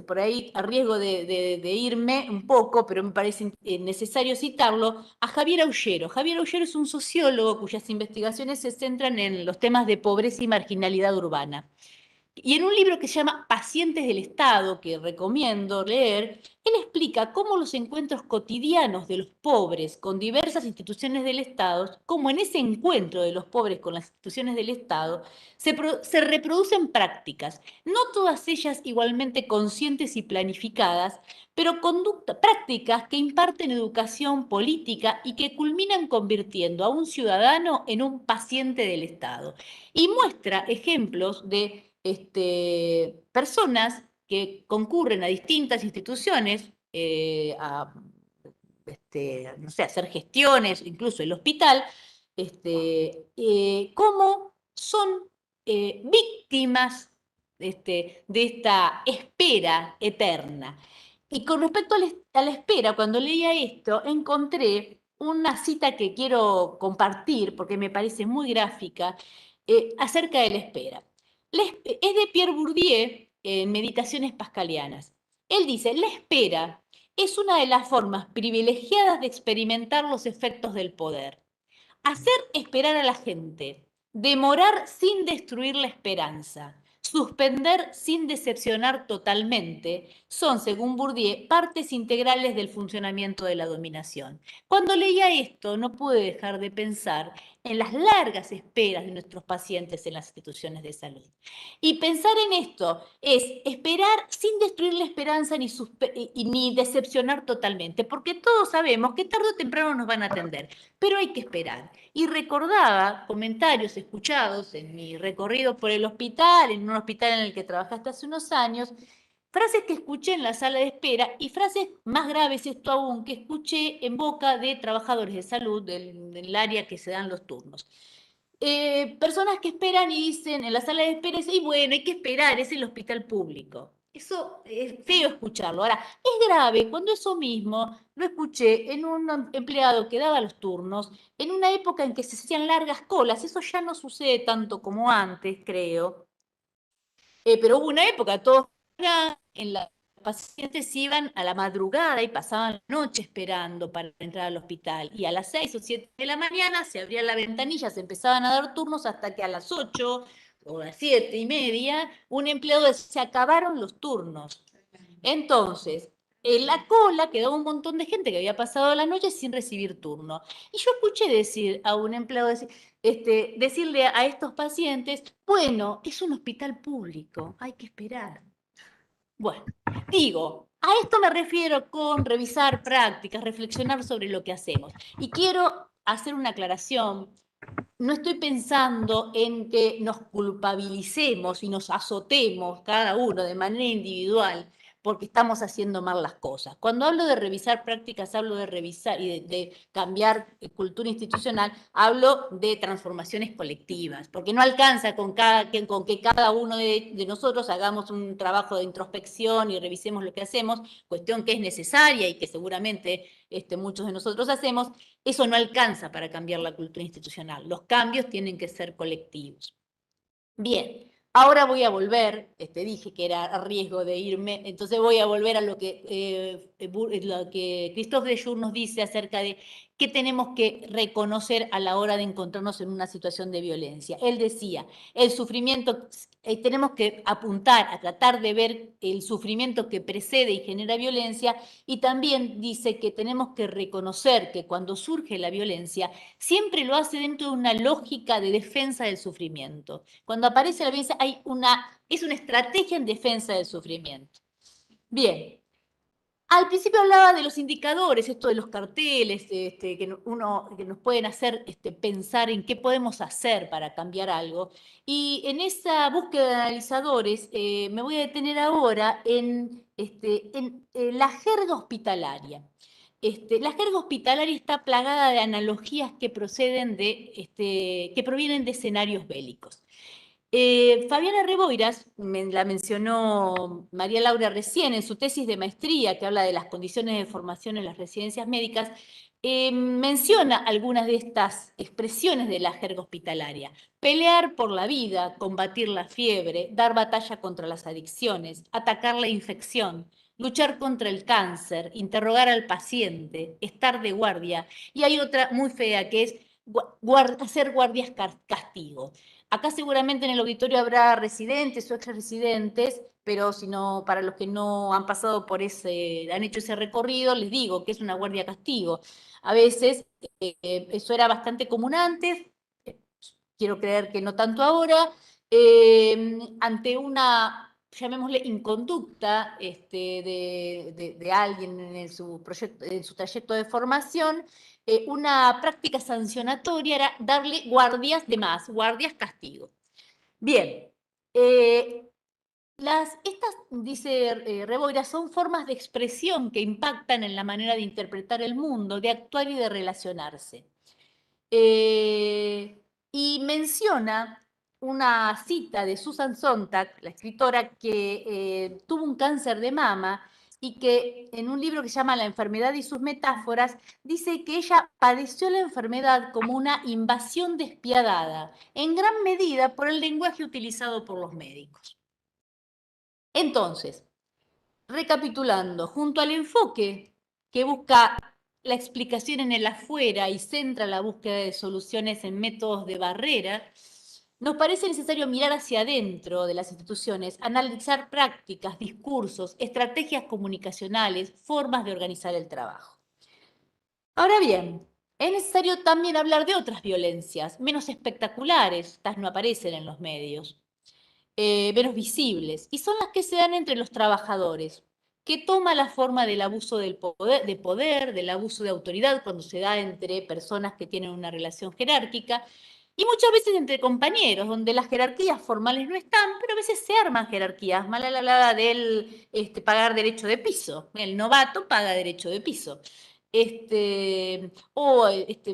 por ahí a riesgo de irme un poco, pero me parece necesario citarlo, a Javier Aullero. Javier Aullero es un sociólogo cuyas investigaciones se centran en los temas de pobreza y marginalidad urbana. Y en un libro que se llama Pacientes del Estado, que recomiendo leer, él explica cómo los encuentros cotidianos de los pobres con diversas instituciones del Estado, cómo en ese encuentro de los pobres con las instituciones del Estado, se reproducen prácticas, no todas ellas igualmente conscientes y planificadas, pero prácticas que imparten educación política y que culminan convirtiendo a un ciudadano en un paciente del Estado. Y muestra ejemplos de personas que concurren a distintas instituciones, no sé, hacer gestiones, incluso el hospital, cómo son víctimas de esta espera eterna. Y con respecto a la espera, cuando leía esto, encontré una cita que quiero compartir, porque me parece muy gráfica, acerca de la espera. Es de Pierre Bourdieu, en Meditaciones Pascalianas. Él dice, la espera es una de las formas privilegiadas de experimentar los efectos del poder. Hacer esperar a la gente, demorar sin destruir la esperanza, suspender sin decepcionar totalmente, son, según Bourdieu, partes integrales del funcionamiento de la dominación. Cuando leía esto, no pude dejar de pensar en las largas esperas de nuestros pacientes en las instituciones de salud. Y pensar en esto es esperar sin destruir la esperanza ni decepcionar totalmente, porque todos sabemos que tarde o temprano nos van a atender, pero hay que esperar. Y recordaba comentarios escuchados en mi recorrido por el hospital, en un hospital en el que trabajaste hace unos años, frases que escuché en la sala de espera y frases más graves, esto aún, que escuché en boca de trabajadores de salud del área que se dan los turnos. Personas que esperan y dicen en la sala de espera, y bueno, hay que esperar, es el hospital público. Eso es feo escucharlo. Ahora, es grave cuando eso mismo lo escuché en un empleado que daba los turnos, en una época en que se hacían largas colas. Eso ya no sucede tanto como antes, creo. Pero hubo una época, todos en la pacientes iban a la madrugada y pasaban la noche esperando para entrar al hospital. Y a las 6 o 7 de la mañana se abría la ventanilla, se empezaban a dar turnos hasta que a las 8 o a las 7:30 un empleado decía, se acabaron los turnos. Entonces, en la cola quedaba un montón de gente que había pasado la noche sin recibir turno. Y yo escuché decir a un empleado, decirle a estos pacientes, bueno, es un hospital público, hay que esperar. Bueno, digo, a esto me refiero con revisar prácticas, reflexionar sobre lo que hacemos. Y quiero hacer una aclaración. No estoy pensando en que nos culpabilicemos y nos azotemos cada uno de manera individual porque estamos haciendo mal las cosas. Cuando hablo de revisar prácticas, hablo de revisar y de cambiar cultura institucional, hablo de transformaciones colectivas, porque no alcanza con que cada uno de nosotros hagamos un trabajo de introspección y revisemos lo que hacemos, cuestión que es necesaria y que seguramente muchos de nosotros hacemos. Eso no alcanza para cambiar la cultura institucional. Los cambios tienen que ser colectivos. Bien, ahora voy a volver, dije que era a riesgo de irme, entonces voy a volver a lo que Christophe Dejour nos dice acerca de ¿qué tenemos que reconocer a la hora de encontrarnos en una situación de violencia? Él decía, el sufrimiento, tenemos que apuntar a tratar de ver el sufrimiento que precede y genera violencia, y también dice que tenemos que reconocer que cuando surge la violencia, siempre lo hace dentro de una lógica de defensa del sufrimiento. Cuando aparece la violencia es una estrategia en defensa del sufrimiento. Bien. Al principio hablaba de los indicadores, esto de los carteles, que nos pueden hacer pensar en qué podemos hacer para cambiar algo. Y en esa búsqueda de analizadores me voy a detener ahora en la jerga hospitalaria. La jerga hospitalaria está plagada de analogías que provienen de escenarios bélicos. Fabiana Reboiras, la mencionó María Laura recién en su tesis de maestría, que habla de las condiciones de formación en las residencias médicas, menciona algunas de estas expresiones de la jerga hospitalaria. Pelear por la vida, combatir la fiebre, dar batalla contra las adicciones, atacar la infección, luchar contra el cáncer, interrogar al paciente, estar de guardia. Y hay otra muy fea que es hacer guardias castigo. Acá seguramente en el auditorio habrá residentes o exresidentes, pero si no, para los que no han pasado por han hecho ese recorrido, les digo que es una guardia castigo. A veces eso era bastante común antes, quiero creer que no tanto ahora, ante una, llamémosle, inconducta de alguien en su trayecto de formación, una práctica sancionatoria era darle guardias de más, guardias castigo. Bien, estas, dice Reboira, son formas de expresión que impactan en la manera de interpretar el mundo, de actuar y de relacionarse. Y menciona una cita de Susan Sontag, la escritora que tuvo un cáncer de mama y que en un libro que se llama La enfermedad y sus metáforas, dice que ella padeció la enfermedad como una invasión despiadada, en gran medida por el lenguaje utilizado por los médicos. Entonces, recapitulando, junto al enfoque que busca la explicación en el afuera y centra la búsqueda de soluciones en métodos de barrera, nos parece necesario mirar hacia adentro de las instituciones, analizar prácticas, discursos, estrategias comunicacionales, formas de organizar el trabajo. Ahora bien, es necesario también hablar de otras violencias, menos espectaculares, estas no aparecen en los medios, menos visibles, y son las que se dan entre los trabajadores, que toma la forma del abuso del poder, del abuso de autoridad cuando se da entre personas que tienen una relación jerárquica, y muchas veces entre compañeros, donde las jerarquías formales no están, pero a veces se arman jerarquías. Mal hablaba del pagar derecho de piso. El novato paga derecho de piso.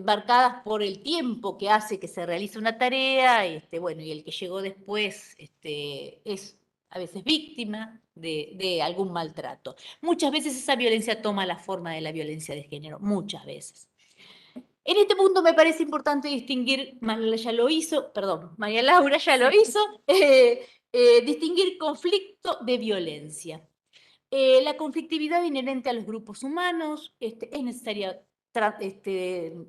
Marcadas por el tiempo que hace que se realice una tarea, bueno, y el que llegó después es a veces víctima de algún maltrato. Muchas veces esa violencia toma la forma de la violencia de género, muchas veces. En este punto me parece importante distinguir, María Laura ya lo hizo, distinguir conflicto de violencia. La conflictividad inherente a los grupos humanos, es necesario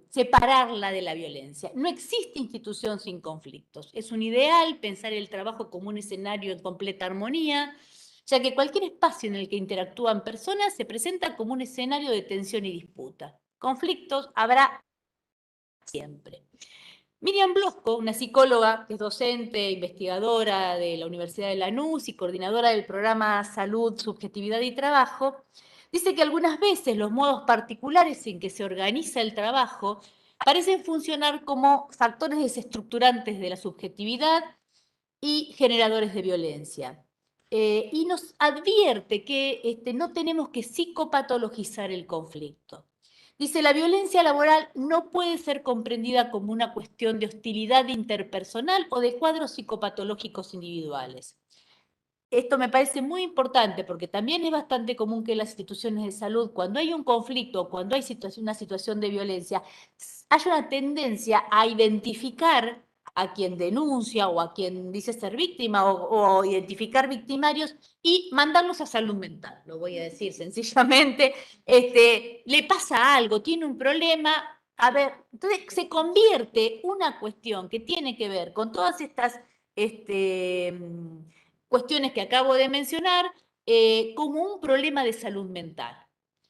separarla de la violencia. No existe institución sin conflictos. Es un ideal pensar el trabajo como un escenario en completa armonía, ya que cualquier espacio en el que interactúan personas se presenta como un escenario de tensión y disputa. Conflictos habrá siempre. Miriam Blosco, una psicóloga que es docente, investigadora de la Universidad de Lanús y coordinadora del programa Salud, Subjetividad y Trabajo, dice que algunas veces los modos particulares en que se organiza el trabajo parecen funcionar como factores desestructurantes de la subjetividad y generadores de violencia. Y nos advierte que no tenemos que psicopatologizar el conflicto. Dice, la violencia laboral no puede ser comprendida como una cuestión de hostilidad interpersonal o de cuadros psicopatológicos individuales. Esto me parece muy importante porque también es bastante común que en las instituciones de salud, cuando hay un conflicto o cuando hay una situación de violencia, haya una tendencia a identificar a quien denuncia o a quien dice ser víctima o identificar victimarios y mandarlos a salud mental, lo voy a decir sencillamente. Le pasa algo, tiene un problema, A ver, entonces se convierte una cuestión que tiene que ver con todas estas cuestiones que acabo de mencionar como un problema de salud mental.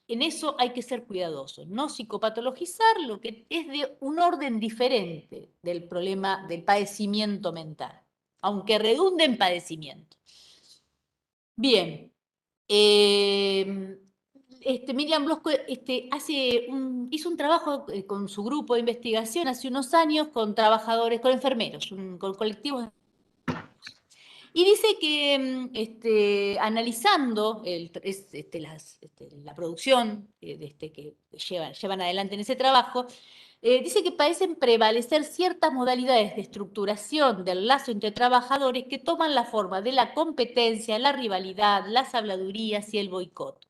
En eso hay que ser cuidadosos, no psicopatologizar lo que es de un orden diferente del problema del padecimiento mental, aunque redunde en padecimiento. Bien. Miriam Blosco hizo un trabajo con su grupo de investigación hace unos años con trabajadores, con enfermeros, con colectivos. Y dice que analizando la producción que llevan adelante en ese trabajo, dice que parecen prevalecer ciertas modalidades de estructuración del lazo entre trabajadores que toman la forma de la competencia, la rivalidad, las habladurías y el boicot.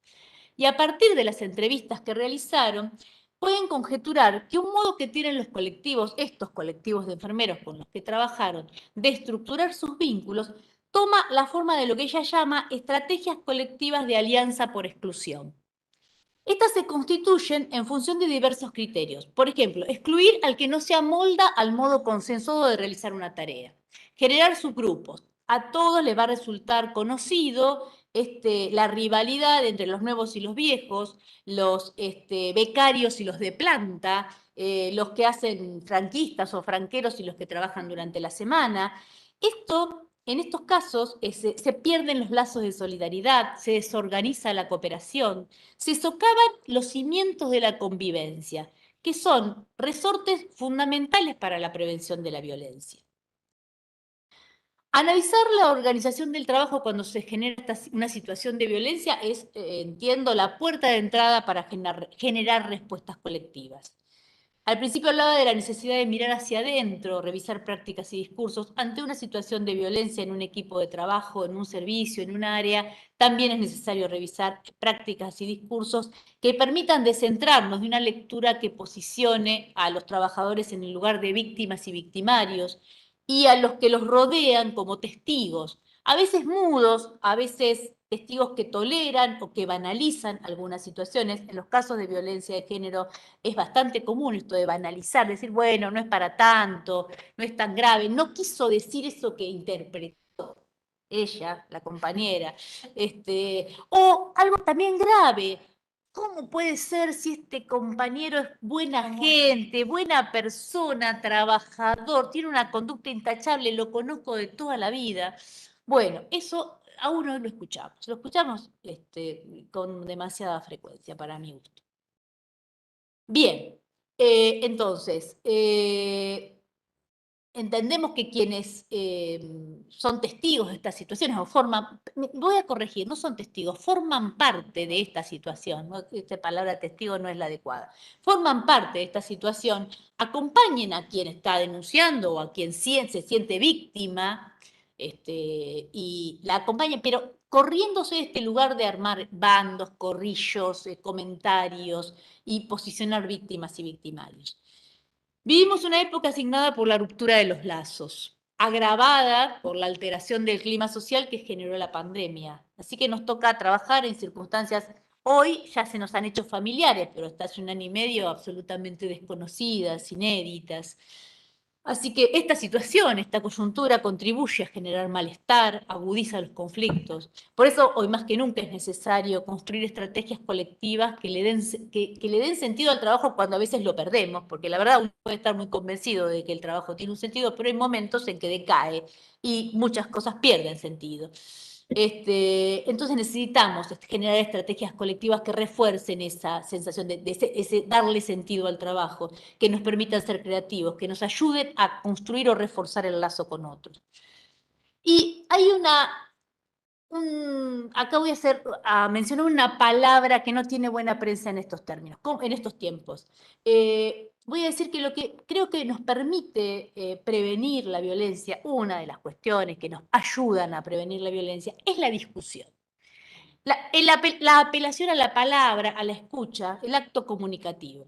Y a partir de las entrevistas que realizaron, pueden conjeturar que un modo que tienen los colectivos, estos colectivos de enfermeros con los que trabajaron, de estructurar sus vínculos, toma la forma de lo que ella llama estrategias colectivas de alianza por exclusión. Estas se constituyen en función de diversos criterios. Por ejemplo, excluir al que no se amolda al modo consensuado de realizar una tarea. Generar subgrupos. A todos les va a resultar conocido la rivalidad entre los nuevos y los viejos, los becarios y los de planta, los que hacen franquistas o franqueros y los que trabajan durante la semana. En estos casos se pierden los lazos de solidaridad, se desorganiza la cooperación, se socavan los cimientos de la convivencia, que son resortes fundamentales para la prevención de la violencia. Analizar la organización del trabajo cuando se genera una situación de violencia es, entiendo, la puerta de entrada para generar respuestas colectivas. Al principio hablaba de la necesidad de mirar hacia adentro, revisar prácticas y discursos. Ante una situación de violencia en un equipo de trabajo, en un servicio, en un área, también es necesario revisar prácticas y discursos que permitan descentrarnos de una lectura que posicione a los trabajadores en el lugar de víctimas y victimarios y a los que los rodean como testigos, a veces mudos, a veces testigos que toleran o que banalizan algunas situaciones. En los casos de violencia de género es bastante común esto de banalizar, decir, bueno, no es para tanto, no es tan grave, no quiso decir eso que interpretó ella, la compañera, o algo también grave. ¿Cómo puede ser si este compañero es buena gente, buena persona, trabajador, tiene una conducta intachable, lo conozco de toda la vida? Bueno, eso aún no lo escuchamos con demasiada frecuencia para mi gusto. Bien, entonces, entendemos que quienes son testigos de estas situaciones o voy a corregir, no son testigos, forman parte de esta situación, ¿no? Esta palabra testigo no es la adecuada, forman parte de esta situación, acompañen a quien está denunciando o a quien se siente víctima y la acompañen, pero corriéndose de este lugar de armar bandos, corrillos, comentarios y posicionar víctimas y victimarios. Vivimos una época asignada por la ruptura de los lazos, agravada por la alteración del clima social que generó la pandemia. Así que nos toca trabajar en circunstancias, hoy ya se nos han hecho familiares, pero hasta hace un año y medio absolutamente desconocidas, inéditas. Así que esta situación, esta coyuntura contribuye a generar malestar, agudiza los conflictos. Por eso hoy más que nunca es necesario construir estrategias colectivas que le den sentido al trabajo cuando a veces lo perdemos, porque la verdad uno puede estar muy convencido de que el trabajo tiene un sentido, pero hay momentos en que decae y muchas cosas pierden sentido. Entonces necesitamos generar estrategias colectivas que refuercen esa sensación de darle sentido al trabajo, que nos permitan ser creativos, que nos ayuden a construir o reforzar el lazo con otros. Y hay acá voy a mencionar una palabra que no tiene buena prensa en estos términos, en estos tiempos. Voy a decir que lo que creo que nos permite prevenir la violencia, una de las cuestiones que nos ayudan a prevenir la violencia, es la discusión. La apelación a la palabra, a la escucha, el acto comunicativo.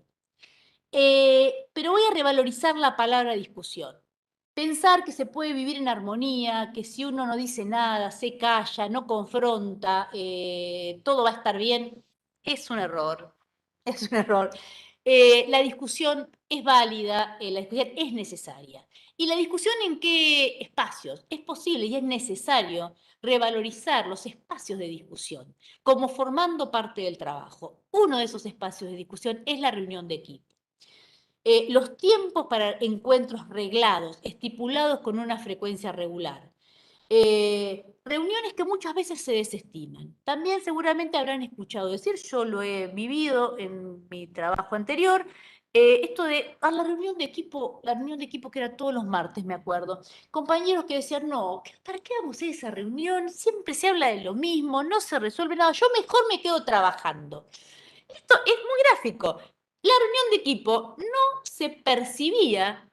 Pero voy a revalorizar la palabra discusión. Pensar que se puede vivir en armonía, que si uno no dice nada, se calla, no confronta, todo va a estar bien, es un error. Es un error. La discusión es válida, la discusión es necesaria. ¿Y la discusión en qué espacios? Es posible y es necesario revalorizar los espacios de discusión como formando parte del trabajo. Uno de esos espacios de discusión es la reunión de equipo. Los tiempos para encuentros reglados, estipulados con una frecuencia regular. Reuniones que muchas veces se desestiman. También seguramente habrán escuchado decir, yo lo he vivido en mi trabajo anterior, esto de la reunión de equipo que era todos los martes, me acuerdo. Compañeros que decían, no, ¿para qué vamos a esa reunión? Siempre se habla de lo mismo, no se resuelve nada, yo mejor me quedo trabajando. Esto es muy gráfico. La reunión de equipo no se percibía,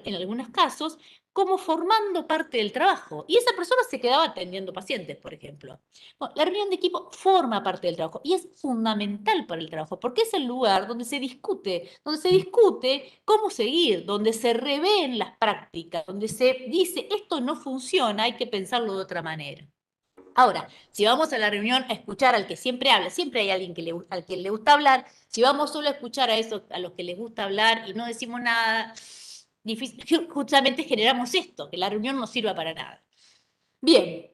en algunos casos, como formando parte del trabajo. Y esa persona se quedaba atendiendo pacientes, por ejemplo. Bueno, la reunión de equipo forma parte del trabajo y es fundamental para el trabajo, porque es el lugar donde se discute cómo seguir, donde se revén las prácticas, donde se dice esto no funciona, hay que pensarlo de otra manera. Ahora, si vamos a la reunión a escuchar al que siempre habla, siempre hay alguien al que le gusta hablar, si vamos solo a escuchar a los que les gusta hablar y no decimos nada, justamente generamos esto, que la reunión no sirva para nada. Bien,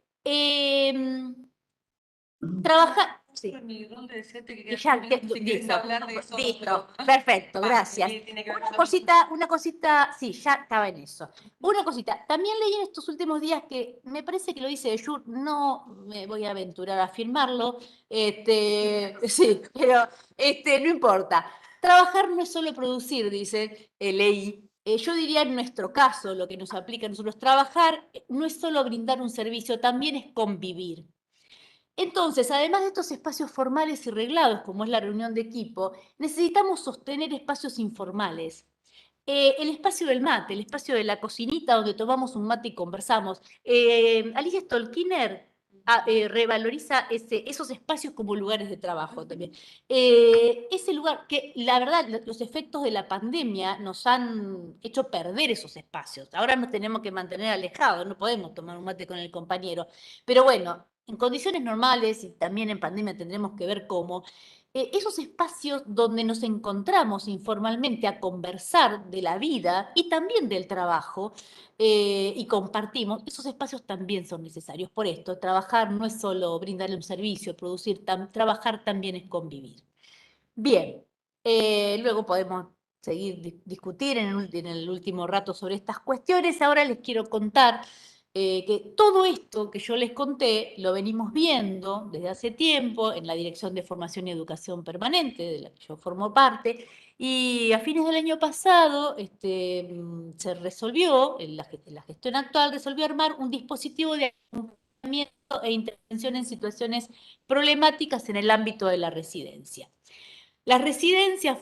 trabajar... Sí. Mi rol de decirte que Listo, hablar de eso. listo, perfecto, gracias. Una cosita, sí, ya estaba en eso. Una cosita, también leí en estos últimos días que me parece que lo dice de Jur, no me voy a aventurar a afirmarlo, sí, pero no importa. Trabajar no es solo producir, dice, leí. Yo diría en nuestro caso, lo que nos aplica a nosotros, trabajar no es solo brindar un servicio, también es convivir. Entonces, además de estos espacios formales y reglados, como es la reunión de equipo, necesitamos sostener espacios informales. El espacio del mate, el espacio de la cocinita donde tomamos un mate y conversamos. Alicia Stolkiner revaloriza esos espacios como lugares de trabajo también. Ese lugar que, la verdad, los efectos de la pandemia nos han hecho perder esos espacios. Ahora nos tenemos que mantener alejados, no podemos tomar un mate con el compañero. Pero bueno, en condiciones normales y también en pandemia tendremos que ver cómo, esos espacios donde nos encontramos informalmente a conversar de la vida y también del trabajo y compartimos, esos espacios también son necesarios. Por esto, trabajar no es solo brindarle un servicio, trabajar también es convivir. Bien, luego podemos seguir discutir en el último rato sobre estas cuestiones. Ahora les quiero contar que todo esto que yo les conté lo venimos viendo desde hace tiempo en la Dirección de Formación y Educación Permanente, de la que yo formo parte, y a fines del año pasado se resolvió, la gestión actual resolvió armar un dispositivo de acompañamiento e intervención en situaciones problemáticas en el ámbito de la residencia. Las residencias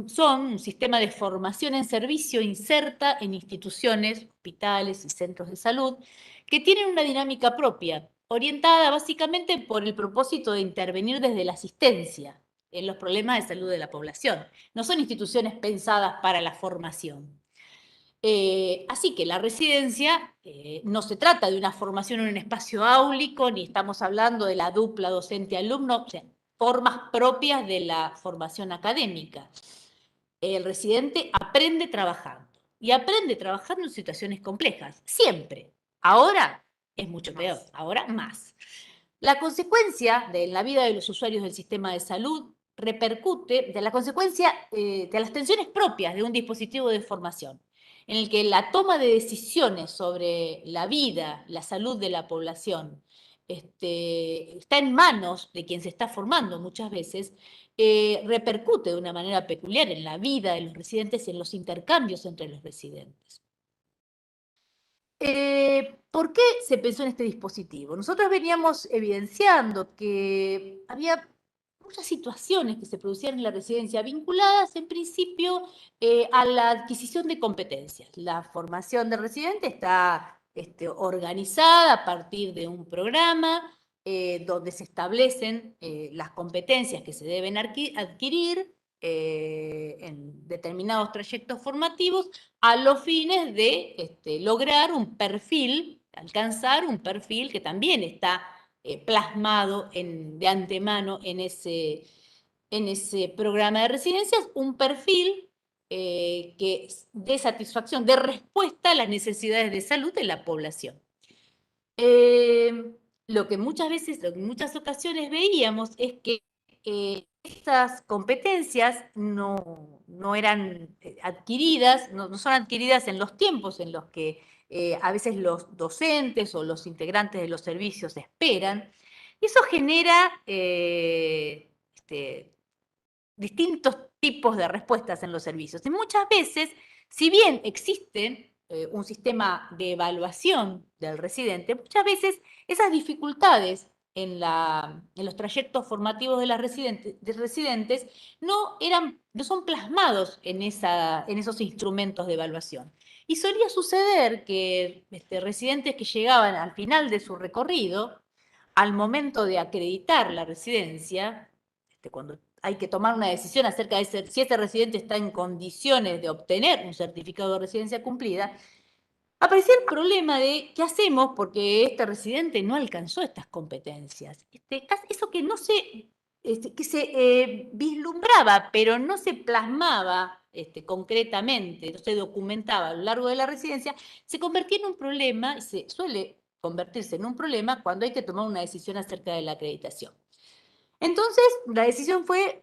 son un sistema de formación en servicio inserta en instituciones, hospitales y centros de salud que tienen una dinámica propia, orientada básicamente por el propósito de intervenir desde la asistencia en los problemas de salud de la población. No son instituciones pensadas para la formación. Así que la residencia no se trata de una formación en un espacio áulico, ni estamos hablando de la dupla docente-alumno, o sea, formas propias de la formación académica. El residente aprende trabajando y aprende trabajando en situaciones complejas, siempre. Ahora es mucho peor, ahora más. La consecuencia de la vida de los usuarios del sistema de salud repercute de la consecuencia de las tensiones propias de un dispositivo de formación, en el que la toma de decisiones sobre la vida, la salud de la población, está en manos de quien se está formando muchas veces, repercute de una manera peculiar en la vida de los residentes y en los intercambios entre los residentes. ¿Por qué se pensó en este dispositivo? Nosotros veníamos evidenciando que había muchas situaciones que se producían en la residencia vinculadas en principio a la adquisición de competencias. La formación de residente está organizada a partir de un programa donde se establecen las competencias que se deben adquirir en determinados trayectos formativos a los fines de lograr un perfil, alcanzar un perfil que también está plasmado de antemano en ese en ese programa de residencias un perfil de satisfacción, de respuesta a las necesidades de salud de la población. Lo que muchas veces, en muchas ocasiones veíamos es que estas competencias no eran adquiridas, no son adquiridas en los tiempos en los que a veces los docentes o los integrantes de los servicios esperan. Y eso genera distintos tipos de respuestas en los servicios. Y muchas veces, si bien existe un sistema de evaluación del residente, muchas veces esas dificultades en los trayectos formativos de los residentes no son plasmados en esos instrumentos de evaluación. Y solía suceder que residentes que llegaban al final de su recorrido, al momento de acreditar la residencia, cuando hay que tomar una decisión acerca de si ese residente está en condiciones de obtener un certificado de residencia cumplida, aparecía el problema de qué hacemos porque este residente no alcanzó estas competencias. Eso que que se vislumbraba, pero no se plasmaba concretamente, no se documentaba a lo largo de la residencia, se convertía en un problema, y se suele convertirse en un problema cuando hay que tomar una decisión acerca de la acreditación. Entonces, la decisión fue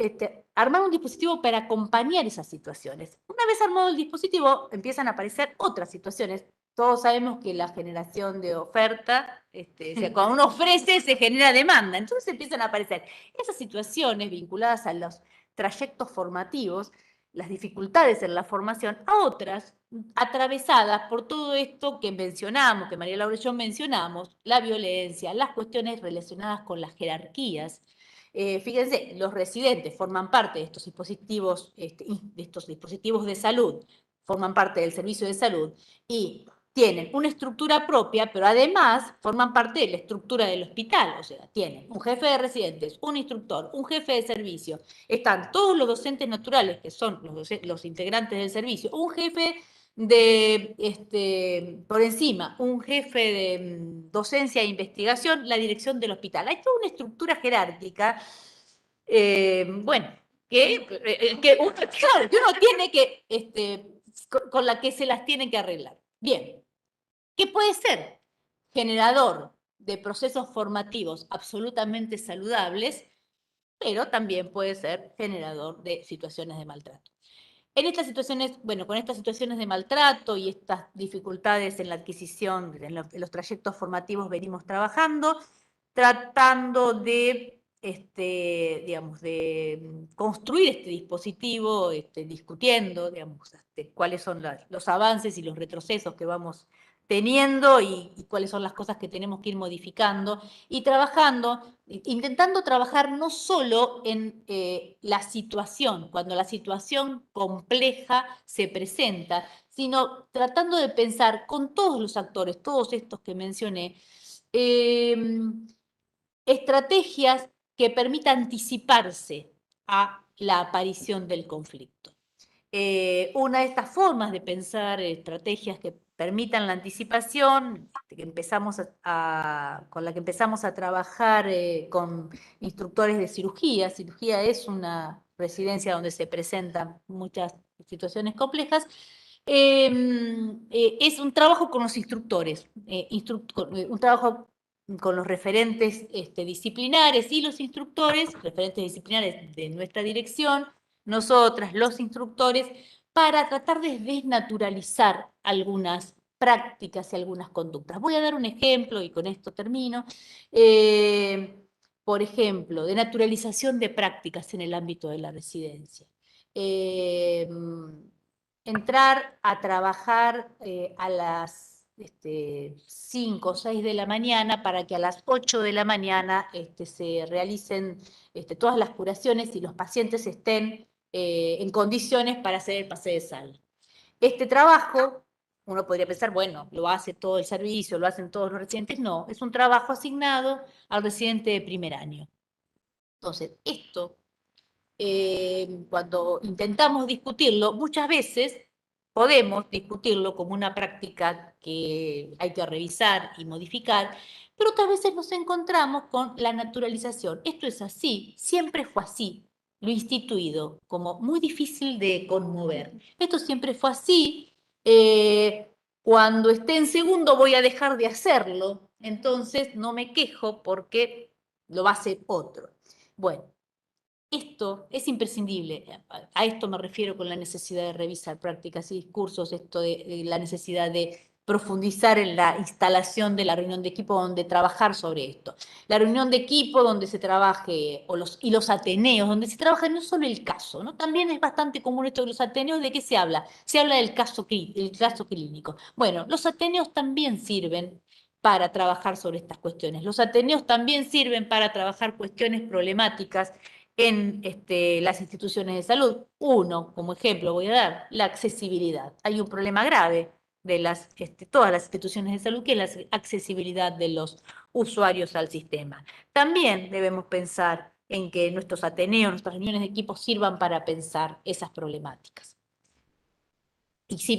armar un dispositivo para acompañar esas situaciones. Una vez armado el dispositivo, empiezan a aparecer otras situaciones. Todos sabemos que la generación de oferta, o sea, cuando uno ofrece, se genera demanda. Entonces empiezan a aparecer esas situaciones vinculadas a los trayectos formativos, las dificultades en la formación, a otras atravesadas por todo esto que mencionamos, que María Laura y yo mencionamos, la violencia, las cuestiones relacionadas con las jerarquías. Fíjense, los residentes forman parte de estos dispositivos de salud, forman parte del servicio de salud y tienen una estructura propia, pero además forman parte de la estructura del hospital, o sea, tienen un jefe de residentes, un instructor, un jefe de servicio, están todos los docentes naturales, que son los integrantes del servicio, un jefe por encima, un jefe de docencia e investigación, la dirección del hospital. Hay toda una estructura jerárquica, bueno, que uno tiene que, con la que se las tiene que arreglar. Bien, ¿qué puede ser? Generador de procesos formativos absolutamente saludables, pero también puede ser generador de situaciones de maltrato. En estas situaciones, bueno, con estas situaciones de maltrato y estas dificultades en la adquisición, en los trayectos formativos venimos trabajando, tratando de, digamos, de construir este dispositivo, discutiendo, digamos, cuáles son los avances y los retrocesos que vamos teniendo y cuáles son las cosas que tenemos que ir modificando y trabajando, intentando trabajar no solo en la situación, cuando la situación compleja se presenta, sino tratando de pensar con todos los actores, todos estos que mencioné, estrategias que permitan anticiparse a la aparición del conflicto. Una de estas formas de pensar estrategias que permitan la anticipación, con la que empezamos a trabajar con instructores de cirugía. Cirugía es una residencia donde se presentan muchas situaciones complejas. Es un trabajo con los instructores, un trabajo con los referentes disciplinares y los instructores, referentes disciplinares de nuestra dirección, nosotras, los instructores, para tratar de desnaturalizar algunas prácticas y algunas conductas. Voy a dar un ejemplo y con esto termino. Por ejemplo, de naturalización de prácticas en el ámbito de la residencia. Entrar a trabajar a las 5 o 6 de la mañana para que a las 8 de la mañana se realicen todas las curaciones y los pacientes estén en condiciones para hacer el pase de sal. Este trabajo, uno podría pensar, bueno, lo hace todo el servicio, lo hacen todos los residentes. No, es un trabajo asignado al residente de primer año. Entonces, esto, cuando intentamos discutirlo, muchas veces podemos discutirlo como una práctica que hay que revisar y modificar, pero otras veces nos encontramos con la naturalización. Esto es así, siempre fue así. lo instituido como muy difícil de conmover. Esto siempre fue así. Cuando esté en segundo voy a dejar de hacerlo, entonces no me quejo porque lo va a hacer otro. Bueno, esto es imprescindible. A esto me refiero con la necesidad de revisar prácticas y discursos, esto de la necesidad de profundizar en la instalación de la reunión de equipo, donde trabajar sobre esto. La reunión de equipo donde se trabaje, y los ateneos, donde se trabaja no solo el caso, ¿no? También es bastante común esto de los ateneos. ¿De qué se habla? Se habla del caso clínico. Bueno, los ateneos también sirven para trabajar sobre estas cuestiones. Los ateneos también sirven para trabajar cuestiones problemáticas en las instituciones de salud. Uno, como ejemplo, voy a dar, la accesibilidad. Hay un problema grave de todas las instituciones de salud, que es la accesibilidad de los usuarios al sistema. También debemos pensar en que nuestros ateneos, nuestras reuniones de equipo sirvan para pensar esas problemáticas. Y si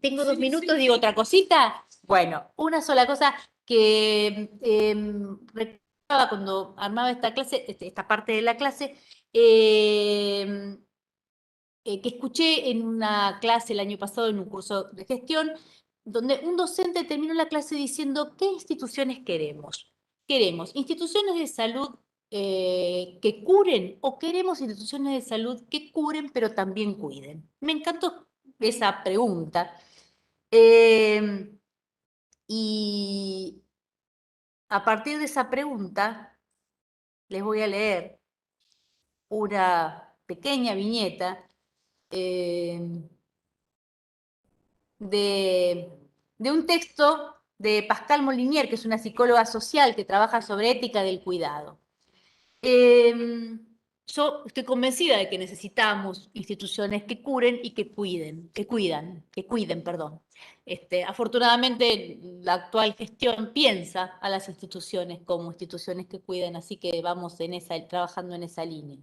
tengo 2 minutos, digo otra cosita. Bueno, una sola cosa que recordaba cuando armaba esta clase, esta parte de la clase, que escuché en una clase el año pasado, en un curso de gestión, donde un docente terminó la clase diciendo: ¿qué instituciones queremos? ¿Queremos instituciones de salud que curen, o queremos instituciones de salud que curen pero también cuiden? Me encantó esa pregunta. Y a partir de esa pregunta, les voy a leer una pequeña viñeta eh, de un texto de Pascal Molinier, que es una psicóloga social que trabaja sobre ética del cuidado. Yo estoy convencida de que necesitamos instituciones que curen y que cuiden, perdón. Afortunadamente, la actual gestión piensa a las instituciones como instituciones que cuidan, así que vamos trabajando en esa línea.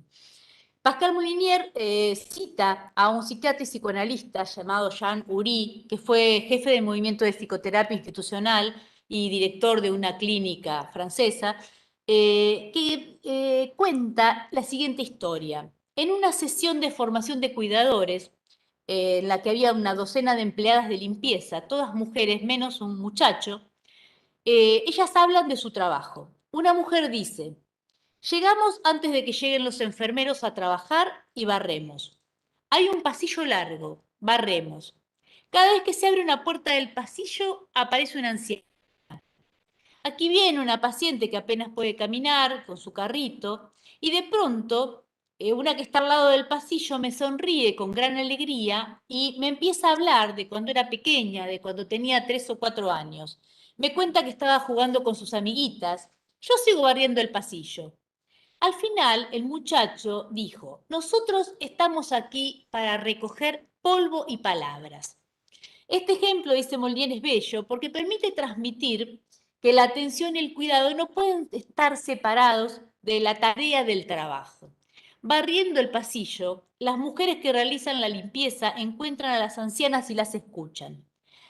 Pascal Molinier cita a un psiquiatra y psicoanalista llamado Jean Uri, que fue jefe del movimiento de psicoterapia institucional y director de una clínica francesa, que cuenta la siguiente historia. En una sesión de formación de cuidadores, en la que había una docena de empleadas de limpieza, todas mujeres menos un muchacho, ellas hablan de su trabajo. Una mujer dice: llegamos antes de que lleguen los enfermeros a trabajar y barremos. Hay un pasillo largo, barremos. Cada vez que se abre una puerta del pasillo, aparece una anciana. Aquí viene una paciente que apenas puede caminar con su carrito, y de pronto una que está al lado del pasillo me sonríe con gran alegría y me empieza a hablar de cuando era pequeña, de cuando tenía 3 o 4 años. Me cuenta que estaba jugando con sus amiguitas. Yo sigo barriendo el pasillo. Al final, el muchacho dijo: nosotros estamos aquí para recoger polvo y palabras. Este ejemplo, dice Molnier, es bello porque permite transmitir que la atención y el cuidado no pueden estar separados de la tarea del trabajo. Barriendo el pasillo, las mujeres que realizan la limpieza encuentran a las ancianas y las escuchan.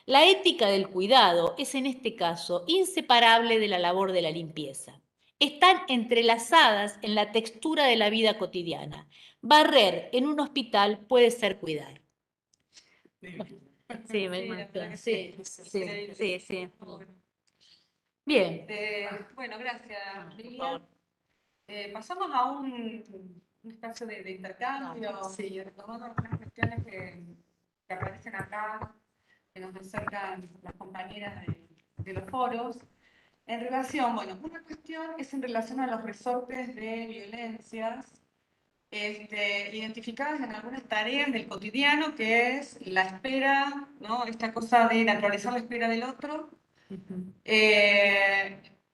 La ética del cuidado es, en este caso, inseparable de la labor de la limpieza. Están entrelazadas en la textura de la vida cotidiana. Barrer en un hospital puede ser cuidar. Sí, me imagino. Sí. Bien. Bueno, gracias, Lilia. Pasamos a un espacio de intercambio y retomando algunas cuestiones que aparecen acá, que nos acercan las compañeras de los foros. En relación, bueno, una cuestión es en relación a los resortes de violencias identificadas en algunas tareas del cotidiano, que es la espera, ¿no? Esta cosa de naturalizar la espera del otro.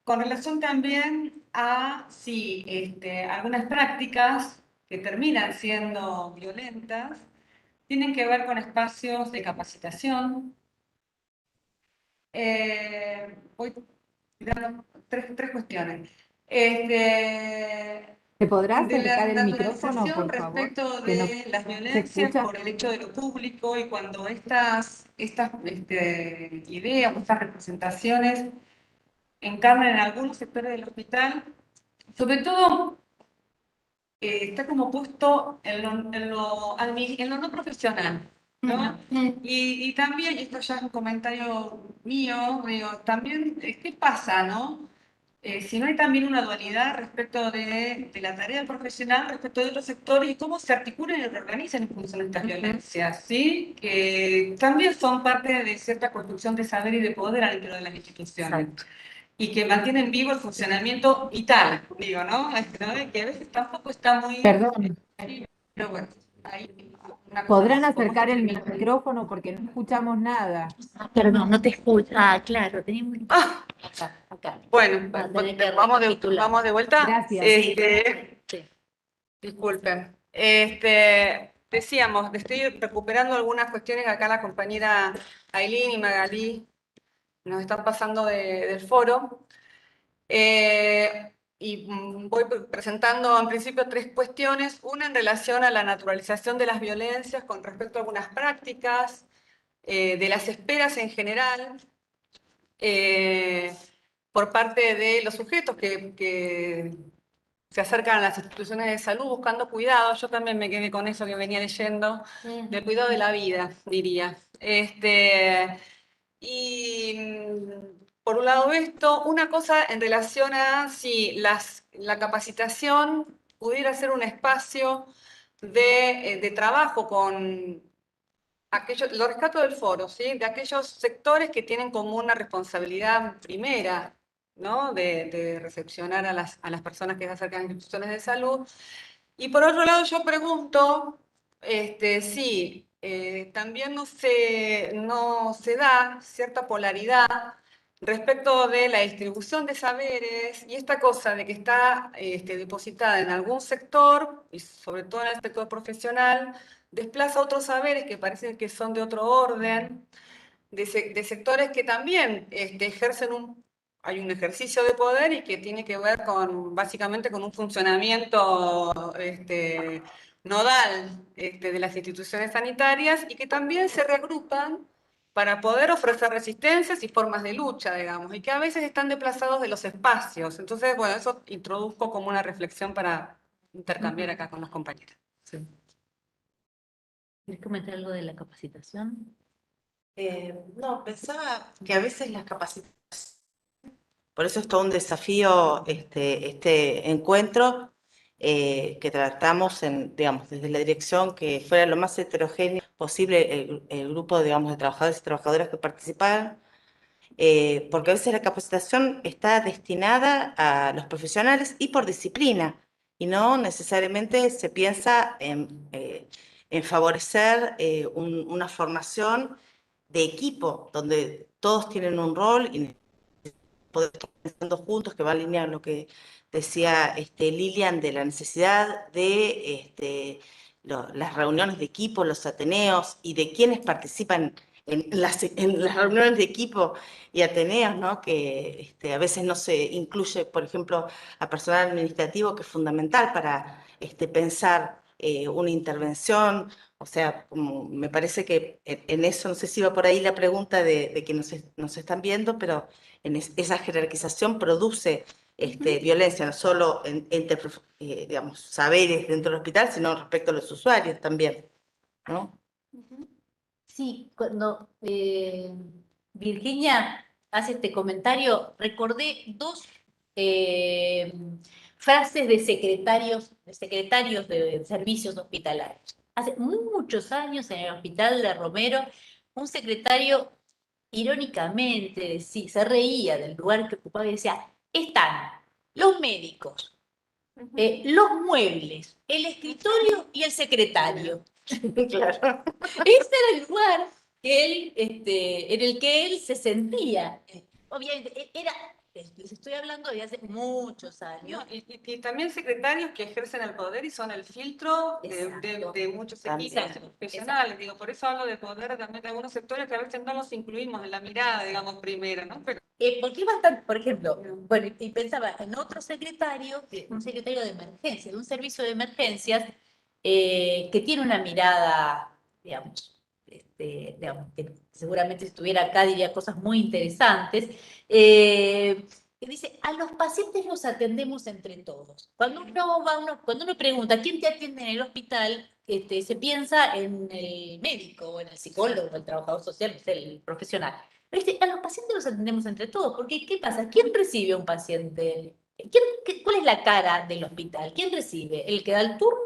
Con relación también a si algunas prácticas que terminan siendo violentas tienen que ver con espacios de capacitación. Voy tirando tres cuestiones. ¿Te podrás De la acercar el micrófono, naturalización por favor? respecto Que no de las se violencias escucha. por el hecho de lo público, y cuando estas ideas, estas representaciones encarnan en algunos sectores del hospital, sobre todo está como puesto en lo no profesional, ¿no? Y también, y esto ya es un comentario mío, digo, también, ¿qué pasa, no? Si no hay también una dualidad respecto de la tarea profesional, respecto de otros sectores y cómo se articulan y organizan en función de estas violencias, ¿sí? Que también son parte de cierta construcción de saber y de poder dentro de las instituciones. Exacto. Y que mantienen vivo el funcionamiento vital, digo, ¿no? ¿No? Que a veces tampoco está muy... Perdón, Pero bueno, hay una cosa ¿podrán más, ¿cómo acercar se el termina? micrófono porque no escuchamos nada? Perdón, no te escucho. Ah, claro, teníamos acá. Bueno, Va a tener que vamos recapitular. de vuelta. Gracias. Sí. Disculpen. Decíamos, estoy recuperando algunas cuestiones que acá la compañera Ailín y Magalí nos están pasando del foro. Voy presentando en principio tres cuestiones. Una en relación a la naturalización de las violencias con respecto a algunas prácticas, de las esperas en general, por parte de los sujetos que se acercan a las instituciones de salud buscando cuidado. Yo también me quedé con eso que venía leyendo, del cuidado de la vida, diría. Por un lado esto, una cosa en relación a si la capacitación pudiera ser un espacio de trabajo con aquellos, lo rescato del foro, ¿sí? De aquellos sectores que tienen como una responsabilidad primera, ¿no? De recepcionar a las personas que se acercan a instituciones de salud. Y por otro lado, yo pregunto si también no se da cierta polaridad respecto de la distribución de saberes y esta cosa de que está depositada en algún sector, y sobre todo en el sector profesional, desplaza otros saberes que parecen que son de otro orden, de sectores que también ejercen hay un ejercicio de poder y que tiene que ver básicamente con un funcionamiento nodal de las instituciones sanitarias y que también se reagrupan para poder ofrecer resistencias y formas de lucha, digamos, y que a veces están desplazados de los espacios. Entonces, bueno, eso introduzco como una reflexión para intercambiar acá con los compañeros. Sí. ¿Quieres comentar algo de la capacitación? No, pensaba que a veces las capacidades, por eso es todo un desafío este encuentro que tratamos digamos, desde la dirección que fuera lo más heterogéneo posible el grupo, digamos, de trabajadores y trabajadoras que participaban, porque a veces la capacitación está destinada a los profesionales y por disciplina, y no necesariamente se piensa en favorecer una formación de equipo, donde todos tienen un rol y poder estar pensando juntos, que va a alinear lo que decía Lilian de la necesidad de las reuniones de equipo, los ateneos y de quienes participan en las reuniones de equipo y ateneos, ¿no? Que a veces no se incluye, por ejemplo, a personal administrativo, que es fundamental para pensar una intervención. O sea, como me parece que en eso, no sé si va por ahí la pregunta de que nos están viendo, pero esa jerarquización produce violencia, no solo entre digamos, saberes dentro del hospital, sino respecto a los usuarios también, ¿no? Sí, cuando Virginia hace este comentario, recordé dos frases de secretarios de servicios hospitalarios. Hace muchos años en el hospital de Romero, un secretario irónicamente se reía del lugar que ocupaba y decía, están los médicos, los muebles, el escritorio y el secretario. Claro. Ese era el lugar que él, en el que él se sentía. Obviamente, les estoy hablando de hace muchos años. No, y también secretarios que ejercen el poder y son el filtro de muchos equipos profesionales. Digo, por eso hablo de poder también de algunos sectores que a veces no los incluimos en la mirada, digamos, primera, ¿no? Pero... Porque bastante, por ejemplo, bueno, y pensaba en otro secretario, un secretario de emergencia, de un servicio de emergencias, que tiene una mirada, digamos, digamos, que seguramente si estuviera acá diría cosas muy interesantes, que dice, a los pacientes los atendemos entre todos. Cuando uno pregunta, ¿quién te atiende en el hospital? Se piensa en el médico, o en el psicólogo, el trabajador social, el profesional. Pero a los pacientes los atendemos entre todos, porque ¿qué pasa? ¿Quién recibe a un paciente? ¿Cuál es la cara del hospital? ¿Quién recibe? ¿El que da el turno?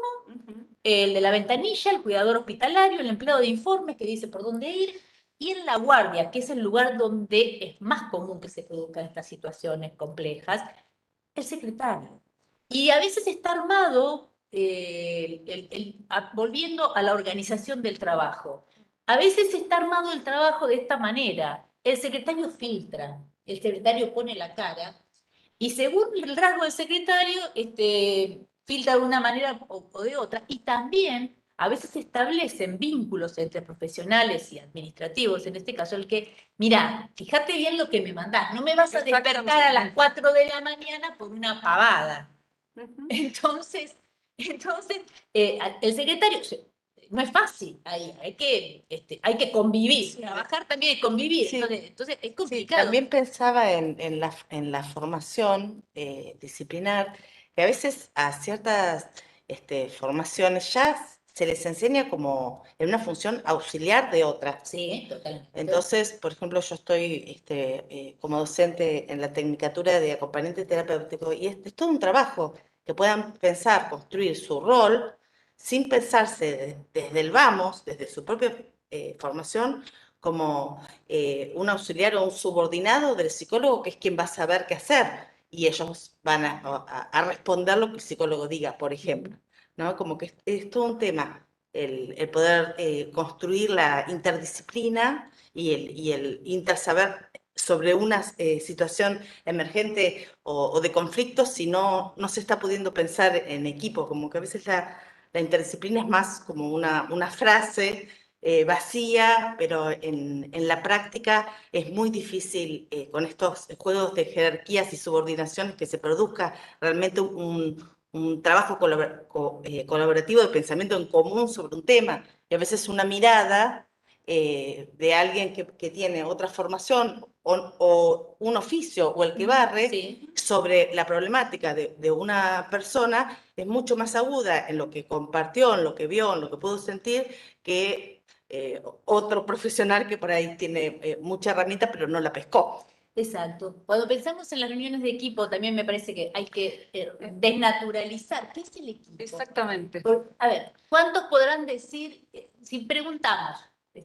El de la ventanilla, el cuidador hospitalario, el empleado de informes que dice por dónde ir, y en la guardia, que es el lugar donde es más común que se produzcan estas situaciones complejas, el secretario. Y a veces está armado, volviendo a la organización del trabajo, a veces está armado el trabajo de esta manera. El secretario filtra, el secretario pone la cara, y según el rasgo del secretario, filtra de una manera o de otra, y también a veces se establecen vínculos entre profesionales y administrativos, en este caso el que, mira, fíjate bien lo que me mandás, no me vas a despertar a las 4 de la mañana por una pavada. Entonces, el secretario, no es fácil, hay que convivir, trabajar también es convivir, Sí. entonces es Sí, complicado. también pensaba en la formación disciplinar, que a veces a ciertas formaciones ya se les enseña como en una función auxiliar de otras. Sí, totalmente. Entonces, por ejemplo, yo estoy como docente en la Tecnicatura de Acompañante Terapéutico y es todo un trabajo que puedan pensar, construir su rol sin pensarse desde el vamos, desde su propia formación, como un auxiliar o un subordinado del psicólogo que es quien va a saber qué hacer y ellos van a responder lo que el psicólogo diga, por ejemplo, ¿no? Como que es todo un tema el poder construir la interdisciplina y el intersaber sobre una situación emergente o de conflicto si no se está pudiendo pensar en equipo, como que a veces la interdisciplina es más como una frase vacía, pero en la práctica es muy difícil con estos juegos de jerarquías y subordinaciones que se produzca realmente un trabajo colaborativo de pensamiento en común sobre un tema. Y a veces una mirada de alguien que tiene otra formación o un oficio o el que barre Sí. sobre la problemática de una persona es mucho más aguda en lo que compartió, en lo que vio, en lo que pudo sentir, que otro profesional que por ahí tiene mucha herramienta pero no la pescó. Exacto. Cuando pensamos en las reuniones de equipo, también me parece que hay que desnaturalizar. ¿Qué es el equipo? Exactamente. A ver, ¿cuántos podrán decir, si preguntamos,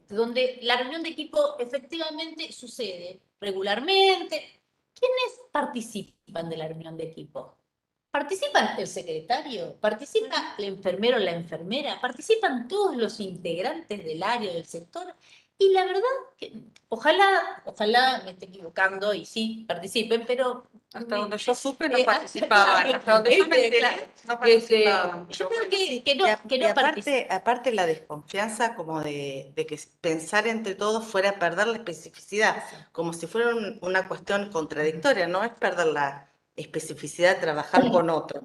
donde la reunión de equipo efectivamente sucede regularmente, ¿quiénes participan de la reunión de equipo? ¿Participan el secretario? ¿Participa el enfermero o la enfermera? ¿Participan todos los integrantes del área, del sector? Y la verdad, que ojalá me esté equivocando y sí, participen, pero... Hasta donde yo supe no participaban, hasta donde yo me enteré no participaban. Yo creo Sí, que no participan. aparte la desconfianza como de que pensar entre todos fuera a perder la especificidad, como si fuera una cuestión contradictoria, no es perder la especificidad de trabajar con otro.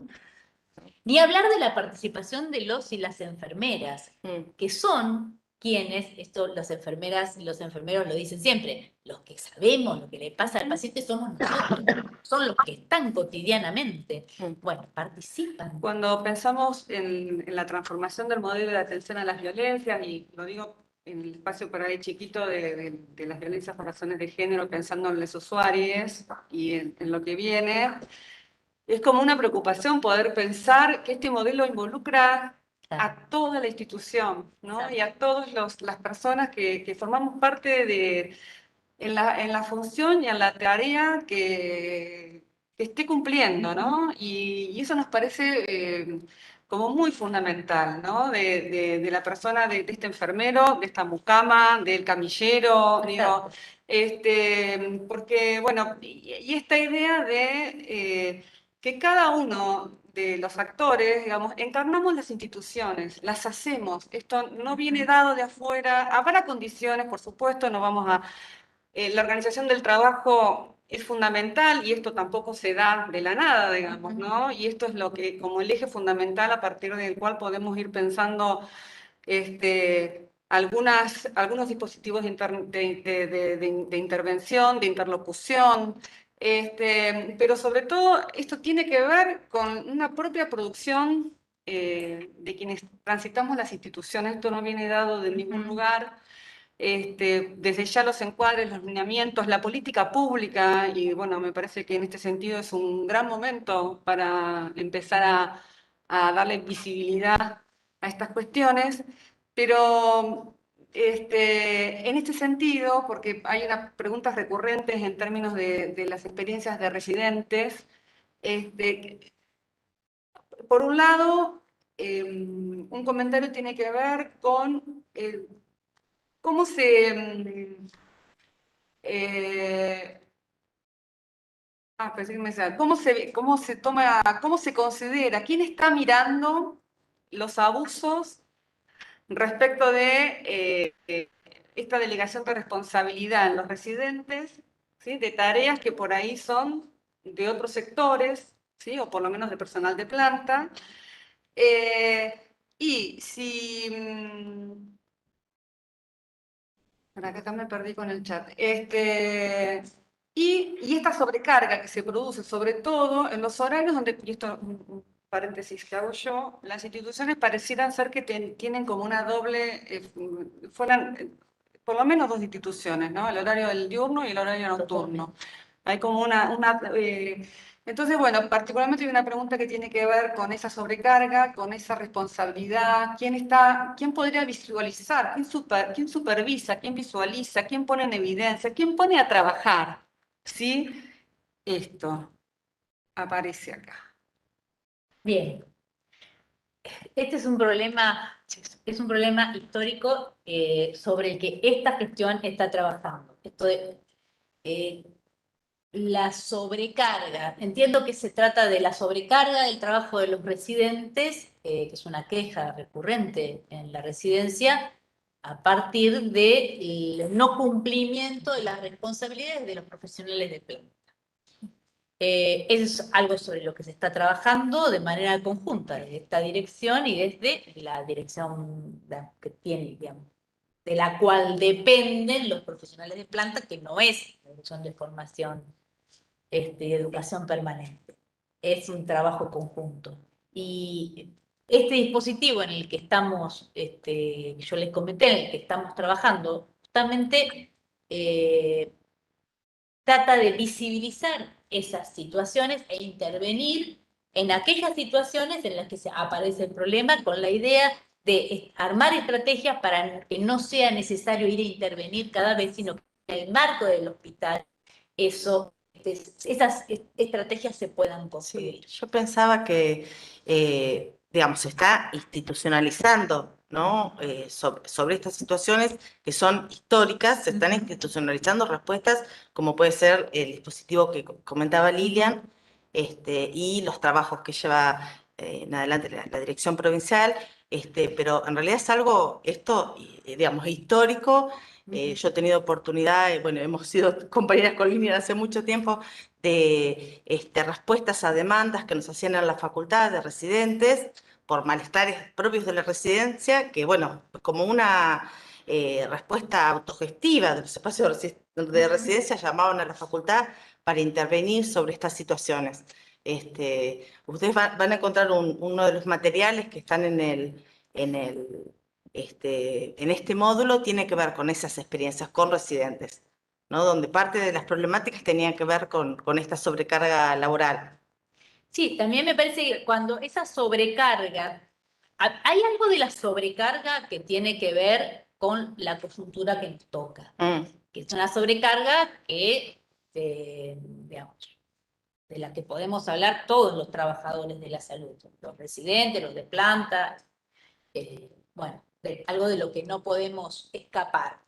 Ni hablar de la participación de los y las enfermeras, que son quienes, esto las enfermeras y los enfermeros lo dicen siempre, los que sabemos lo que le pasa al paciente somos nosotros, son los que están cotidianamente. Bueno, participan. Cuando pensamos en la transformación del modelo de atención a las violencias, y lo digo en el espacio por ahí chiquito de las violencias por razones de género, pensando en los usuarios y en lo que viene, es como una preocupación poder pensar que este modelo involucra a toda la institución, ¿no? Y a todas las personas que formamos parte en la función y en la tarea que esté cumpliendo, ¿no? Y eso nos parece como muy fundamental, ¿no? De la persona, de este enfermero, de esta mucama, del camillero, digo, porque, bueno, y esta idea de que cada uno de los actores, digamos, encarnamos las instituciones, las hacemos, esto no viene dado de afuera, habrá condiciones, por supuesto, no vamos a la organización del trabajo es fundamental y esto tampoco se da de la nada, digamos, ¿no? Y esto es lo que, como el eje fundamental a partir del cual podemos ir pensando algunos dispositivos de intervención, de interlocución, Pero sobre todo esto tiene que ver con una propia producción de quienes transitamos las instituciones. Esto no viene dado de ningún lugar. Desde ya los encuadres, los lineamientos, la política pública, y bueno, me parece que en este sentido es un gran momento para empezar a darle visibilidad a estas cuestiones, pero en este sentido, porque hay unas preguntas recurrentes en términos de las experiencias de residentes, por un lado, un comentario tiene que ver con cómo se... pensé que me decía, cómo se considera, quién está mirando los abusos respecto de esta delegación de responsabilidad en los residentes, ¿sí? De tareas que por ahí son de otros sectores, ¿sí? O por lo menos de personal de planta. Y si... Para acá me perdí con el chat. Y esta sobrecarga que se produce, sobre todo en los horarios donde, y esto un paréntesis que hago yo, las instituciones parecieran ser que tienen como una doble, fueran por lo menos dos instituciones, ¿no? El horario del diurno y el horario nocturno. Hay como entonces, bueno, particularmente hay una pregunta que tiene que ver con esa sobrecarga, con esa responsabilidad, quién podría visualizar, quién supervisa, quién visualiza, quién pone en evidencia, quién pone a trabajar, ¿sí? Esto aparece acá. Bien. Este es un problema histórico sobre el que esta gestión está trabajando. Esto de la sobrecarga. Entiendo que se trata de la sobrecarga del trabajo de los residentes, que es una queja recurrente en la residencia, a partir del no cumplimiento de las responsabilidades de los profesionales de planta. Es algo sobre lo que se está trabajando de manera conjunta desde esta dirección y desde la dirección que tiene, digamos, de la cual dependen los profesionales de planta, que no es la dirección de formación y educación permanente. Es un trabajo conjunto. Y este dispositivo en el que estamos, yo les comenté, en el que estamos trabajando, justamente trata de visibilizar esas situaciones e intervenir en aquellas situaciones en las que aparece el problema, con la idea de armar estrategias para que no sea necesario ir a intervenir cada vez, sino que en el marco del hospital esas estrategias se puedan construir. Sí, yo pensaba que, digamos, se está institucionalizando, ¿no? Sobre estas situaciones que son históricas, se están institucionalizando respuestas, como puede ser el dispositivo que comentaba Lilian, y los trabajos que lleva en adelante la dirección provincial, pero en realidad es algo, esto, digamos, histórico. Yo he tenido oportunidad, bueno, hemos sido compañeras con Lilian hace mucho tiempo, de respuestas a demandas que nos hacían en la facultad de residentes por malestares propios de la residencia, que bueno, como una respuesta autogestiva de los espacios de residencia, llamaban a la facultad para intervenir sobre estas situaciones. Ustedes van a encontrar uno de los materiales que están en este módulo, tiene que ver con esas experiencias con residentes, ¿no? Donde parte de las problemáticas tenían que ver con esta sobrecarga laboral. Sí, también me parece que cuando esa sobrecarga, hay algo de la sobrecarga que tiene que ver con la coyuntura que nos toca, que es una sobrecarga que, digamos, de la que podemos hablar todos los trabajadores de la salud, los residentes, los de planta, bueno, algo de lo que no podemos escapar.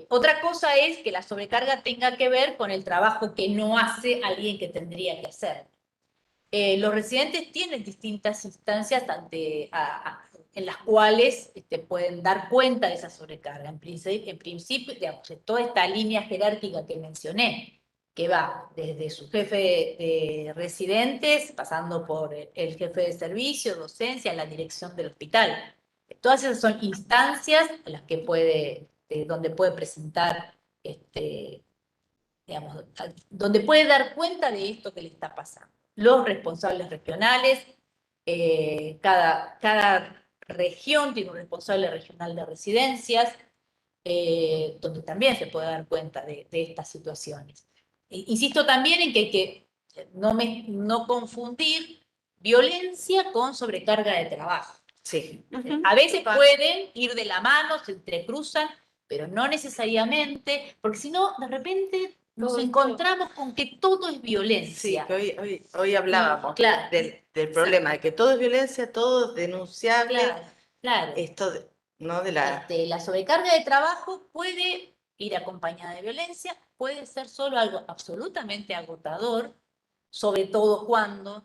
Otra cosa es que la sobrecarga tenga que ver con el trabajo que no hace alguien que tendría que hacer. Los residentes tienen distintas instancias en las cuales pueden dar cuenta de esa sobrecarga. En principio, digamos, toda esta línea jerárquica que mencioné, que va desde su jefe de residentes, pasando por el jefe de servicio, docencia, la dirección del hospital. Todas esas son instancias en las que donde puede presentar digamos, donde puede dar cuenta de esto que le está pasando. Los responsables regionales, cada región tiene un responsable regional de residencias, donde también se puede dar cuenta de estas situaciones. Insisto también en que hay que no confundir violencia con sobrecarga de trabajo. Sí. A veces pueden ir de la mano, se entrecruzan, pero no necesariamente, porque si no, de repente nos encontramos con que todo es Sí, violencia. que hoy hablábamos Claro. del problema, de que todo es violencia, todo es denunciable. Claro, claro. Esto, ¿no? De la... La sobrecarga de trabajo puede ir acompañada de violencia, puede ser solo algo absolutamente agotador, sobre todo cuando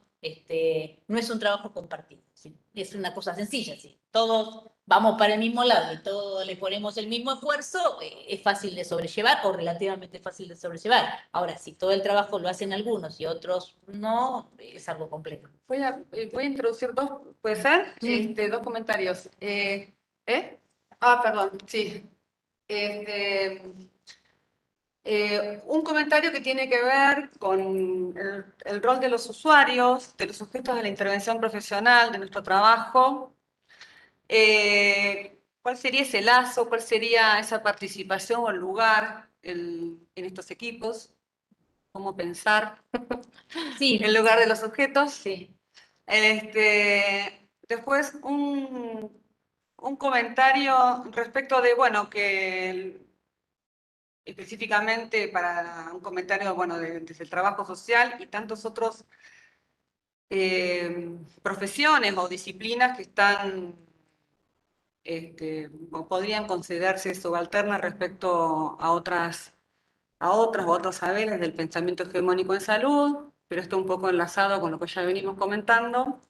no es un trabajo compartido. ¿Sí? Es una cosa sencilla, ¿sí? Todos vamos para el mismo lado y todos le ponemos el mismo esfuerzo, es fácil de sobrellevar o relativamente fácil de sobrellevar. Ahora, si todo el trabajo lo hacen algunos y otros no, es algo complejo. Voy a introducir dos, ¿puede ser? Sí. Dos comentarios. Perdón, sí. Un comentario que tiene que ver con el rol de los usuarios, de los sujetos de la intervención profesional, de nuestro trabajo. ¿Cuál sería ese lazo? ¿Cuál sería esa participación o el lugar en estos equipos? ¿Cómo pensar Sí. el lugar de los sujetos? Sí. Después, un comentario respecto de, bueno, que específicamente para un comentario, bueno, desde el trabajo social y tantos otros profesiones o disciplinas que están, o podrían considerarse subalternas respecto a otras o otros saberes del pensamiento hegemónico en salud, pero esto un poco enlazado con lo que ya venimos comentando.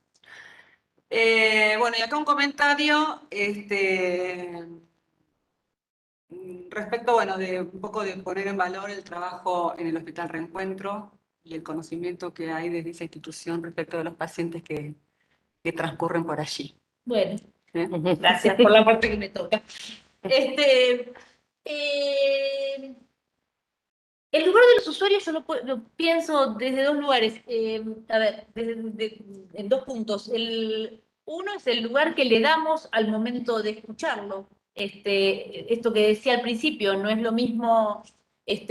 Bueno, y acá un comentario respecto, bueno, de un poco de poner en valor el trabajo en el Hospital Reencuentro y el conocimiento que hay desde esa institución respecto de los pacientes que transcurren por allí. Bueno, ¿Eh? gracias por la parte que me toca. El lugar de los usuarios yo lo pienso desde dos lugares. A ver, en dos puntos. Uno es el lugar que le damos al momento de escucharlo. Esto que decía al principio, no es lo mismo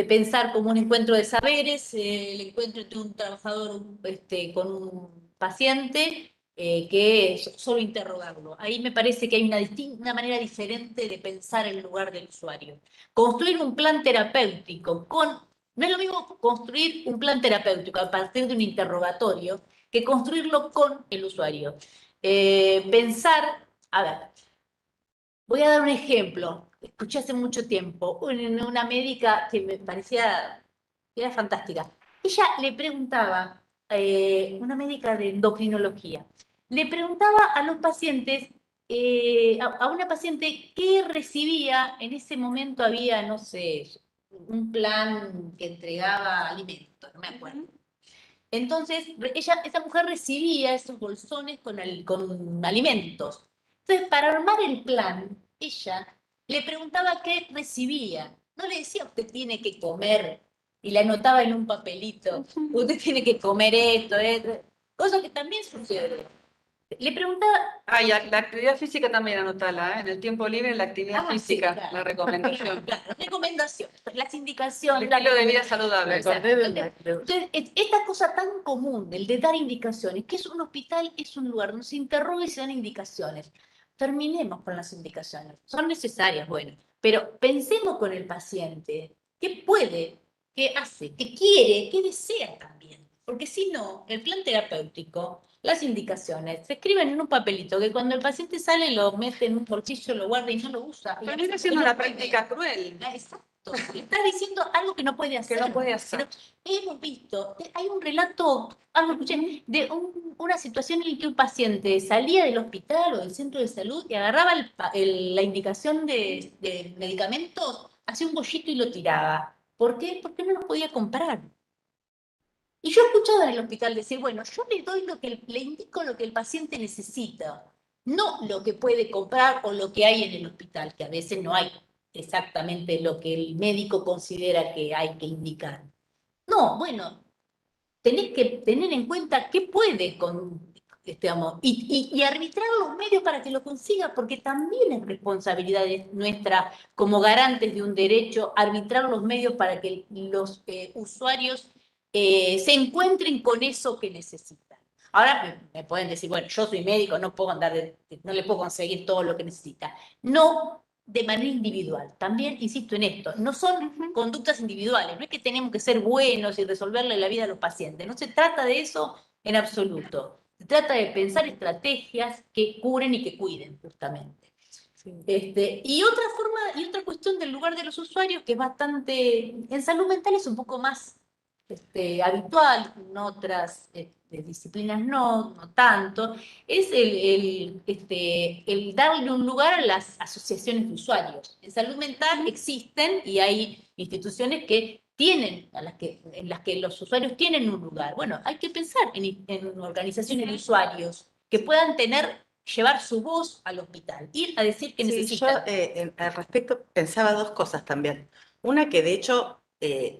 pensar como un encuentro de saberes, el encuentro entre un trabajador con un paciente, que solo interrogarlo. Ahí me parece que hay una manera diferente de pensar el lugar del usuario. Construir un plan terapéutico no es lo mismo construir un plan terapéutico a partir de un interrogatorio que construirlo con el usuario. Pensar, a ver, voy a dar un ejemplo. Escuché hace mucho tiempo una médica que me parecía que era fantástica. Ella le preguntaba, una médica de endocrinología, le preguntaba a los pacientes, a una paciente qué recibía, en ese momento había, no sé, un plan que entregaba alimentos, no me acuerdo. Entonces, esa mujer recibía esos bolsones con alimentos. Entonces, para armar el plan, ella le preguntaba qué recibía. No le decía, usted tiene que comer, y le anotaba en un papelito, usted tiene que comer esto, cosa que también sucede. Le preguntaba... Ah, y la actividad física también anotala, ¿eh? En el tiempo libre la actividad física, sí, claro. la recomendación. Claro, recomendaciones, las indicaciones. El estilo de vida saludable. Entonces, esta cosa tan común del de dar indicaciones, que es un hospital, es un lugar donde se interroga y se dan indicaciones. Terminemos con las indicaciones. Son necesarias, bueno, pero pensemos con el paciente. ¿Qué puede? ¿Qué hace? ¿Qué quiere? ¿Qué desea también? Porque si no, el plan terapéutico, las indicaciones, se escriben en un papelito que cuando el paciente sale lo mete en un bolsillo, lo guarda y no lo usa. Pero viene siendo una práctica cruel. Exacto. Estás diciendo algo que no puede hacer. Que no puede hacer. Hemos visto, hay un relato, algo escuché, de una situación en la que un paciente salía del hospital o del centro de salud y agarraba la indicación de medicamentos, hacía un bollito y lo tiraba. ¿Por qué? Porque no los podía comprar. Y yo he escuchado en el hospital decir, bueno, yo le doy le indico lo que el paciente necesita, no lo que puede comprar o lo que hay en el hospital, que a veces no hay exactamente lo que el médico considera que hay que indicar. No, bueno, tenés que tener en cuenta qué puede con digamos, y arbitrar los medios para que lo consiga, porque también es responsabilidad nuestra como garantes de un derecho arbitrar los medios para que los usuarios se encuentren con eso que necesitan. Ahora me pueden decir, bueno, yo soy médico, no puedo no le puedo conseguir todo lo que necesita. No de manera individual. También insisto en esto, no son conductas individuales, no es que tenemos que ser buenos y resolverle la vida a los pacientes, no se trata de eso en absoluto. Se trata de pensar estrategias que curen y que cuiden, justamente. Sí. Y otra forma, y otra cuestión del lugar de los usuarios que es bastante, en salud mental es un poco más habitual, en otras disciplinas no tanto, es el darle un lugar a las asociaciones de usuarios. En salud mental existen y hay instituciones que tienen, en las que los usuarios tienen un lugar. Bueno, hay que pensar en organizaciones de usuarios que puedan llevar su voz al hospital, ir a decir que necesitan. Yo al respecto pensaba dos cosas también. Una que de hecho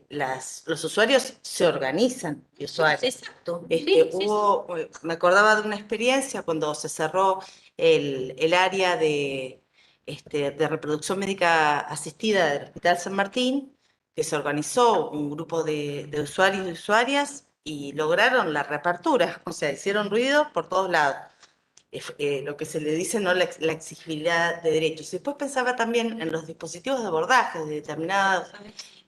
los usuarios se organizan, usuarios. Exacto. Sí, Me acordaba de una experiencia cuando se cerró el área de reproducción médica asistida del Hospital San Martín, que se organizó un grupo de usuarios y usuarias y lograron la reapertura, o sea, hicieron ruido por todos lados. Lo que se le dice, ¿no? La exigibilidad de derechos. Y después pensaba también en los dispositivos de abordaje de determinadas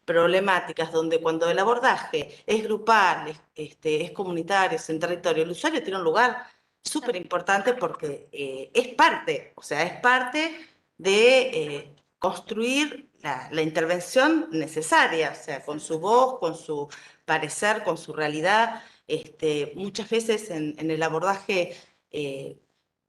problemáticas, donde cuando el abordaje es grupal, es comunitario, es en territorio, el usuario tiene un lugar súper importante porque es parte, o sea, es parte de construir la intervención necesaria, o sea, con su voz, con su parecer, con su realidad. Muchas veces en el abordaje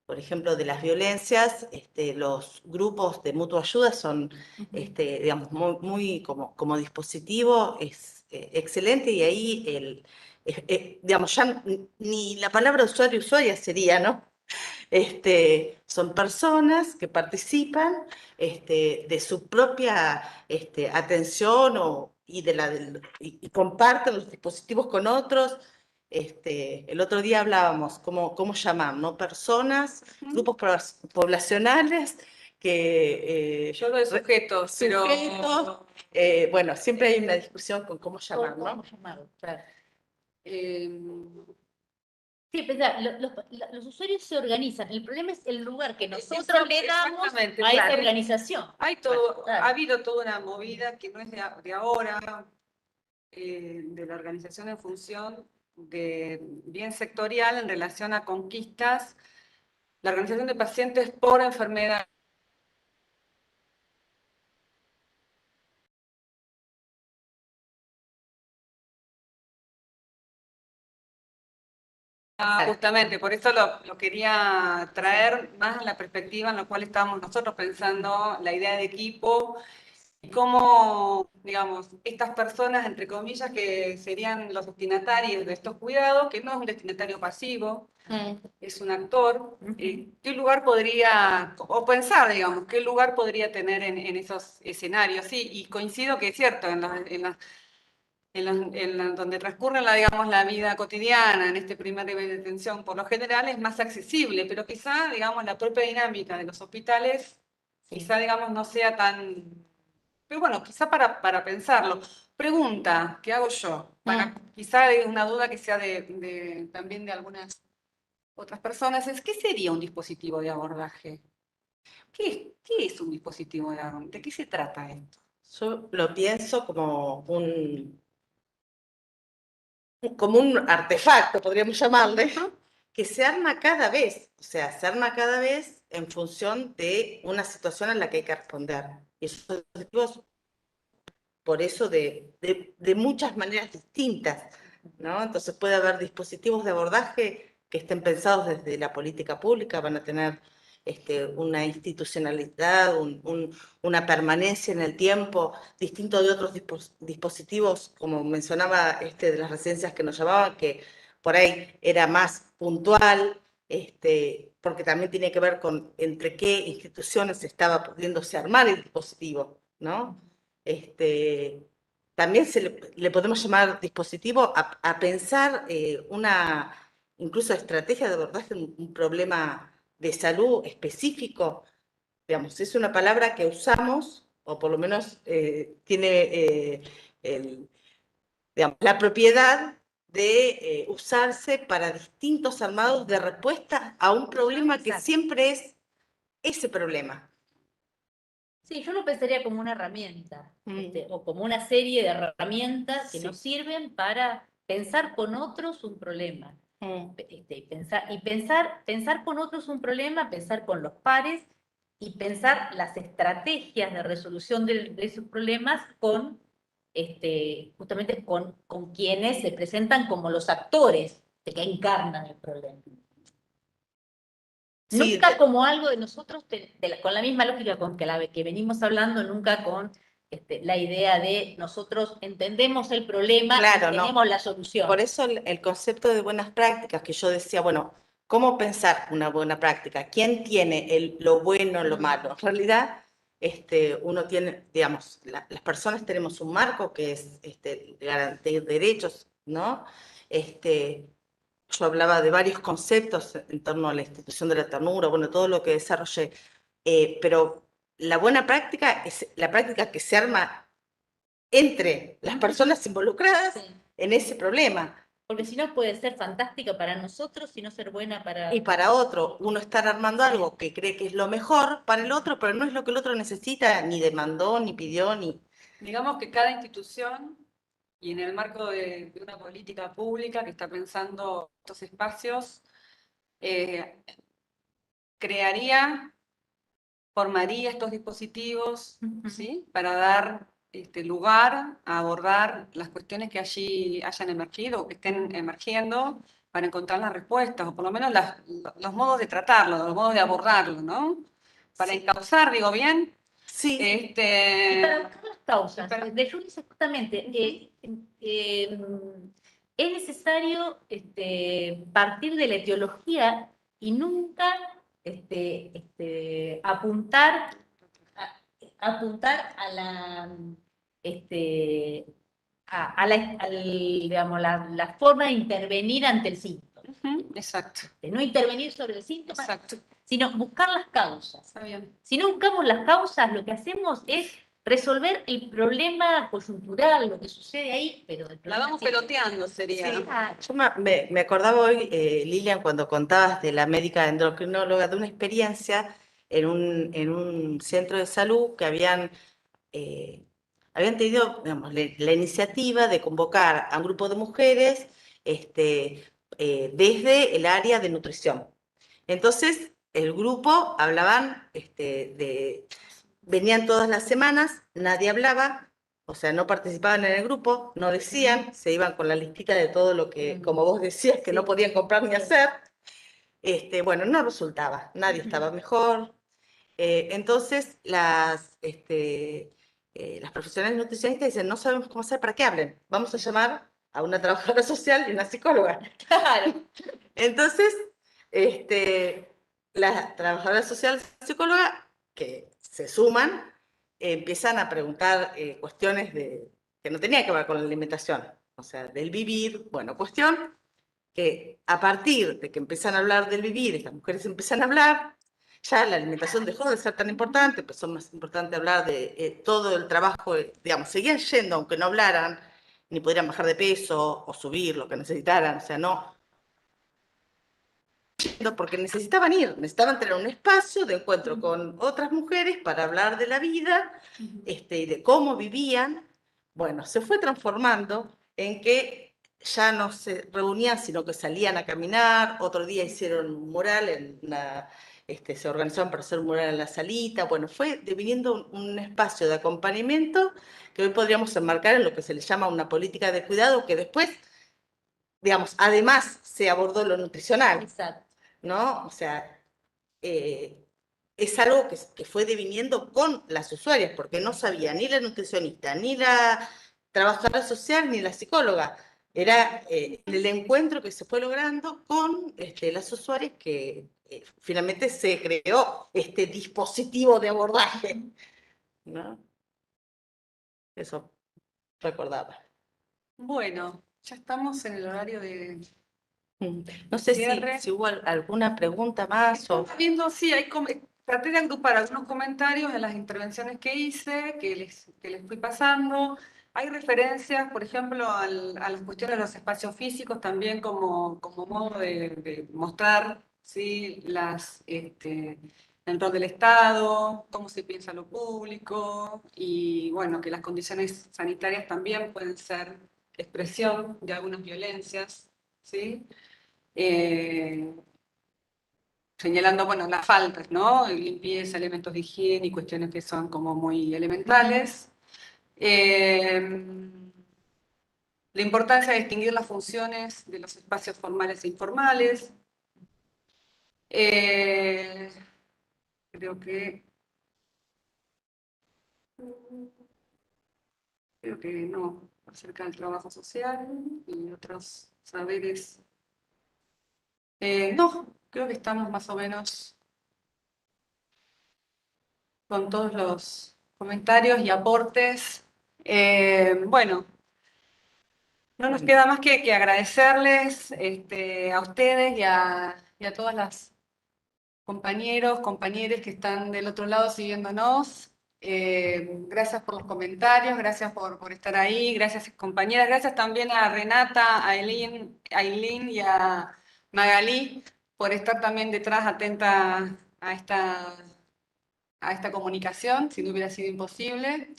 por ejemplo, de las violencias, los grupos de mutua ayuda son, digamos, muy como dispositivo, es excelente y ahí, digamos, ya ni la palabra usuario usuaria sería, ¿no? Son personas que participan de su propia atención y comparten los dispositivos con otros. El otro día hablábamos cómo llamar, ¿no? Personas, grupos poblacionales que... Yo lo de sujetos, bueno, siempre hay una discusión con cómo llamar, ¿no? ¿Cómo llamarlo? Claro. Sí, pensar, los usuarios se organizan. El problema es el lugar que nosotros le damos a esa organización. Ha habido toda una movida que no es de ahora, de la organización en función de bien sectorial en relación a conquistas, la organización de pacientes por enfermedad. Justamente, por eso lo quería traer más en la perspectiva en la cual estábamos nosotros pensando la idea de equipo y cómo, digamos, estas personas, entre comillas, que serían los destinatarios de estos cuidados, que no es un destinatario pasivo, es un actor, ¿qué lugar podría, o pensar, digamos, qué lugar podría tener en esos escenarios? Sí, y coincido que es cierto, donde transcurre digamos, la vida cotidiana, en este primer nivel de detención, por lo general es más accesible, pero quizá, digamos, la propia dinámica de los hospitales, quizá, digamos, no sea tan... Pero bueno, quizá para pensarlo. Pregunta, ¿qué hago yo? Quizá una duda que sea también de algunas otras personas, es ¿qué sería un dispositivo de abordaje? ¿Qué es un dispositivo de abordaje? ¿De qué se trata esto? Yo lo pienso como un artefacto, podríamos llamarle, que se arma cada vez, o sea, se arma cada vez en función de una situación en la que hay que responder. Y esos dispositivos, por eso, de muchas maneras distintas, ¿no? Entonces puede haber dispositivos de abordaje que estén pensados desde la política pública, van a tener una institucionalidad, una permanencia en el tiempo, distinto de otros dispositivos, como mencionaba de las residencias que nos llamaban, que por ahí era más puntual, porque también tiene que ver con entre qué instituciones estaba pudiéndose armar el dispositivo, ¿no? también le podemos llamar dispositivo a pensar incluso estrategia de abordaje de un problema de salud específico. Digamos, es una palabra que usamos, o por lo menos tiene digamos, la propiedad de usarse para distintos armados de respuesta a un problema que Exacto. siempre es ese problema. Sí, yo lo pensaría como una herramienta, Mm. o como una serie de herramientas que Sí. nos sirven para pensar con otros un problema. Mm. Pensar con otros un problema, pensar con los pares y pensar las estrategias de resolución de esos problemas con, justamente con quienes se presentan como los actores que encarnan el problema. Sí, Nunca como algo de nosotros, con la misma lógica con que venimos hablando, nunca con la idea de nosotros entendemos el problema claro, y no. tenemos la solución. Por eso el concepto de buenas prácticas, que yo decía, bueno, ¿cómo pensar una buena práctica? ¿Quién tiene lo bueno, lo malo? En realidad, uno tiene, digamos, las personas tenemos un marco que es garantía derechos, ¿no? Yo hablaba de varios conceptos en torno a la institución de la ternura, bueno, todo lo que desarrollé, pero la buena práctica es la práctica que se arma entre las personas involucradas Sí. en ese problema. Porque si no puede ser fantástica para nosotros y no ser buena para... Y para otro, uno estar armando algo que cree que es lo mejor para el otro, pero no es lo que el otro necesita, ni demandó, ni pidió, ni... Digamos que cada institución, y en el marco de una política pública que está pensando estos espacios, crearía, formaría estos dispositivos, ¿sí? Para dar lugar a abordar las cuestiones que allí hayan emergido o que estén emergiendo para encontrar las respuestas, o por lo menos los modos de tratarlo, los modos de abordarlo, ¿no? Para encauzar, digo bien. Sí. Y para buscar las causas. Para- Yo dice justamente, es necesario partir de la etiología y nunca apuntar a la, digamos, la forma de intervenir ante el síntoma. Exacto. De no intervenir sobre el síntoma, Exacto. sino buscar las causas. Está bien. Si no buscamos las causas, lo que hacemos es resolver el problema coyuntural, lo que sucede ahí, pero La vamos peloteando, sería. Sí. Yo me acordaba hoy, Lilian, cuando contabas de la médica endocrinóloga, de una experiencia en un centro de salud que habían tenido, digamos, la iniciativa de convocar a un grupo de mujeres desde el área de nutrición. Entonces, el grupo hablaban venían todas las semanas, nadie hablaba, o sea, no participaban en el grupo, no decían, se iban con la listita de todo lo que, como vos decías, que no podían comprar ni hacer. Bueno, no resultaba, nadie estaba mejor. Entonces, las profesionales nutricionistas dicen, no sabemos cómo hacer para que hablen, vamos a llamar a una trabajadora social y una psicóloga. Claro. Entonces, la trabajadora social y psicóloga que se suman, empiezan a preguntar cuestiones que no tenían que ver con la alimentación, o sea, del vivir. Bueno, cuestión que a partir de que empiezan a hablar del vivir, estas mujeres empiezan a hablar, ya la alimentación dejó de ser tan importante, empezó más importante hablar de todo el trabajo, digamos, seguían yendo aunque no hablaran, ni podrían bajar de peso o subir lo que necesitaran, o sea, no, porque necesitaban tener un espacio de encuentro con otras mujeres para hablar de la vida y de cómo vivían. Bueno, se fue transformando en que ya no se reunían, sino que salían a caminar. Otro día hicieron un mural, se organizaron para hacer un mural en la salita. Bueno, fue deviniendo un espacio de acompañamiento que hoy podríamos enmarcar en lo que se le llama una política de cuidado, que después, digamos, además se abordó lo nutricional. Exacto. ¿No? O sea, es algo que fue deviniendo con las usuarias, porque no sabía ni la nutricionista, ni la trabajadora social, ni la psicóloga. Era el encuentro que se fue logrando con las usuarias que finalmente se creó este dispositivo de abordaje, ¿no? Eso. recordaba. Bueno, ya estamos en el horario de No sé cierre. si hubo alguna pregunta más o... Estamos viendo, sí, traté de agrupar algunos comentarios en las intervenciones que hice, que les fui pasando. Hay referencias, por ejemplo, a las cuestiones de los espacios físicos también como modo de mostrar, ¿sí? El rol del Estado, cómo se piensa lo público y, bueno, que las condiciones sanitarias también pueden ser expresión de algunas violencias, ¿sí? Señalando, bueno, las faltas, ¿no? Limpieza, elementos de higiene y cuestiones que son como muy elementales. La importancia de distinguir las funciones de los espacios formales e informales. Creo que... Creo que no, acerca del trabajo social y otros saberes. No, creo que estamos más o menos con todos los comentarios y aportes. Bueno, no nos queda más que agradecerles a ustedes y a todas las compañeros, compañeras que están del otro lado siguiéndonos. Gracias por los comentarios, gracias por estar ahí, gracias compañeras, gracias también a Renata, a Aileen y a Magalí por estar también detrás atenta a esta comunicación, si no hubiera sido imposible.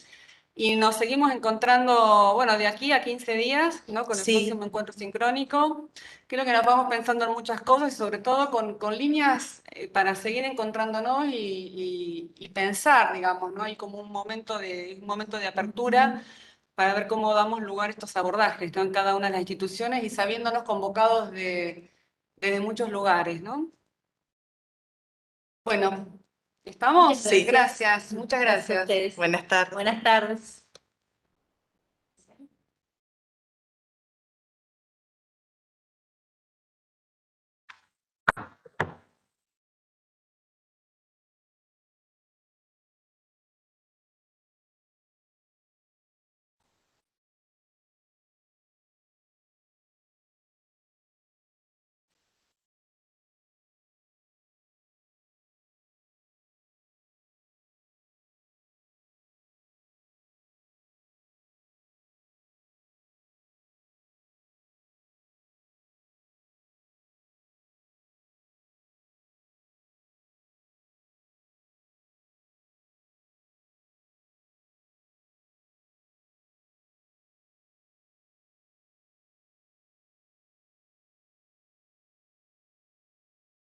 Y nos seguimos encontrando, bueno, de aquí a 15 días, ¿no? Con el Sí. próximo encuentro sincrónico. Creo que nos vamos pensando en muchas cosas y sobre todo con líneas para seguir encontrándonos y pensar, digamos, ¿no? Hay como un momento de apertura para ver cómo damos lugar a estos abordajes, ¿no? En cada una de las instituciones y sabiéndonos convocados desde muchos lugares, ¿no? Bueno, ¿estamos? Muchas gracias. Gracias, muchas gracias. a ustedes. Buenas tardes. Buenas tardes.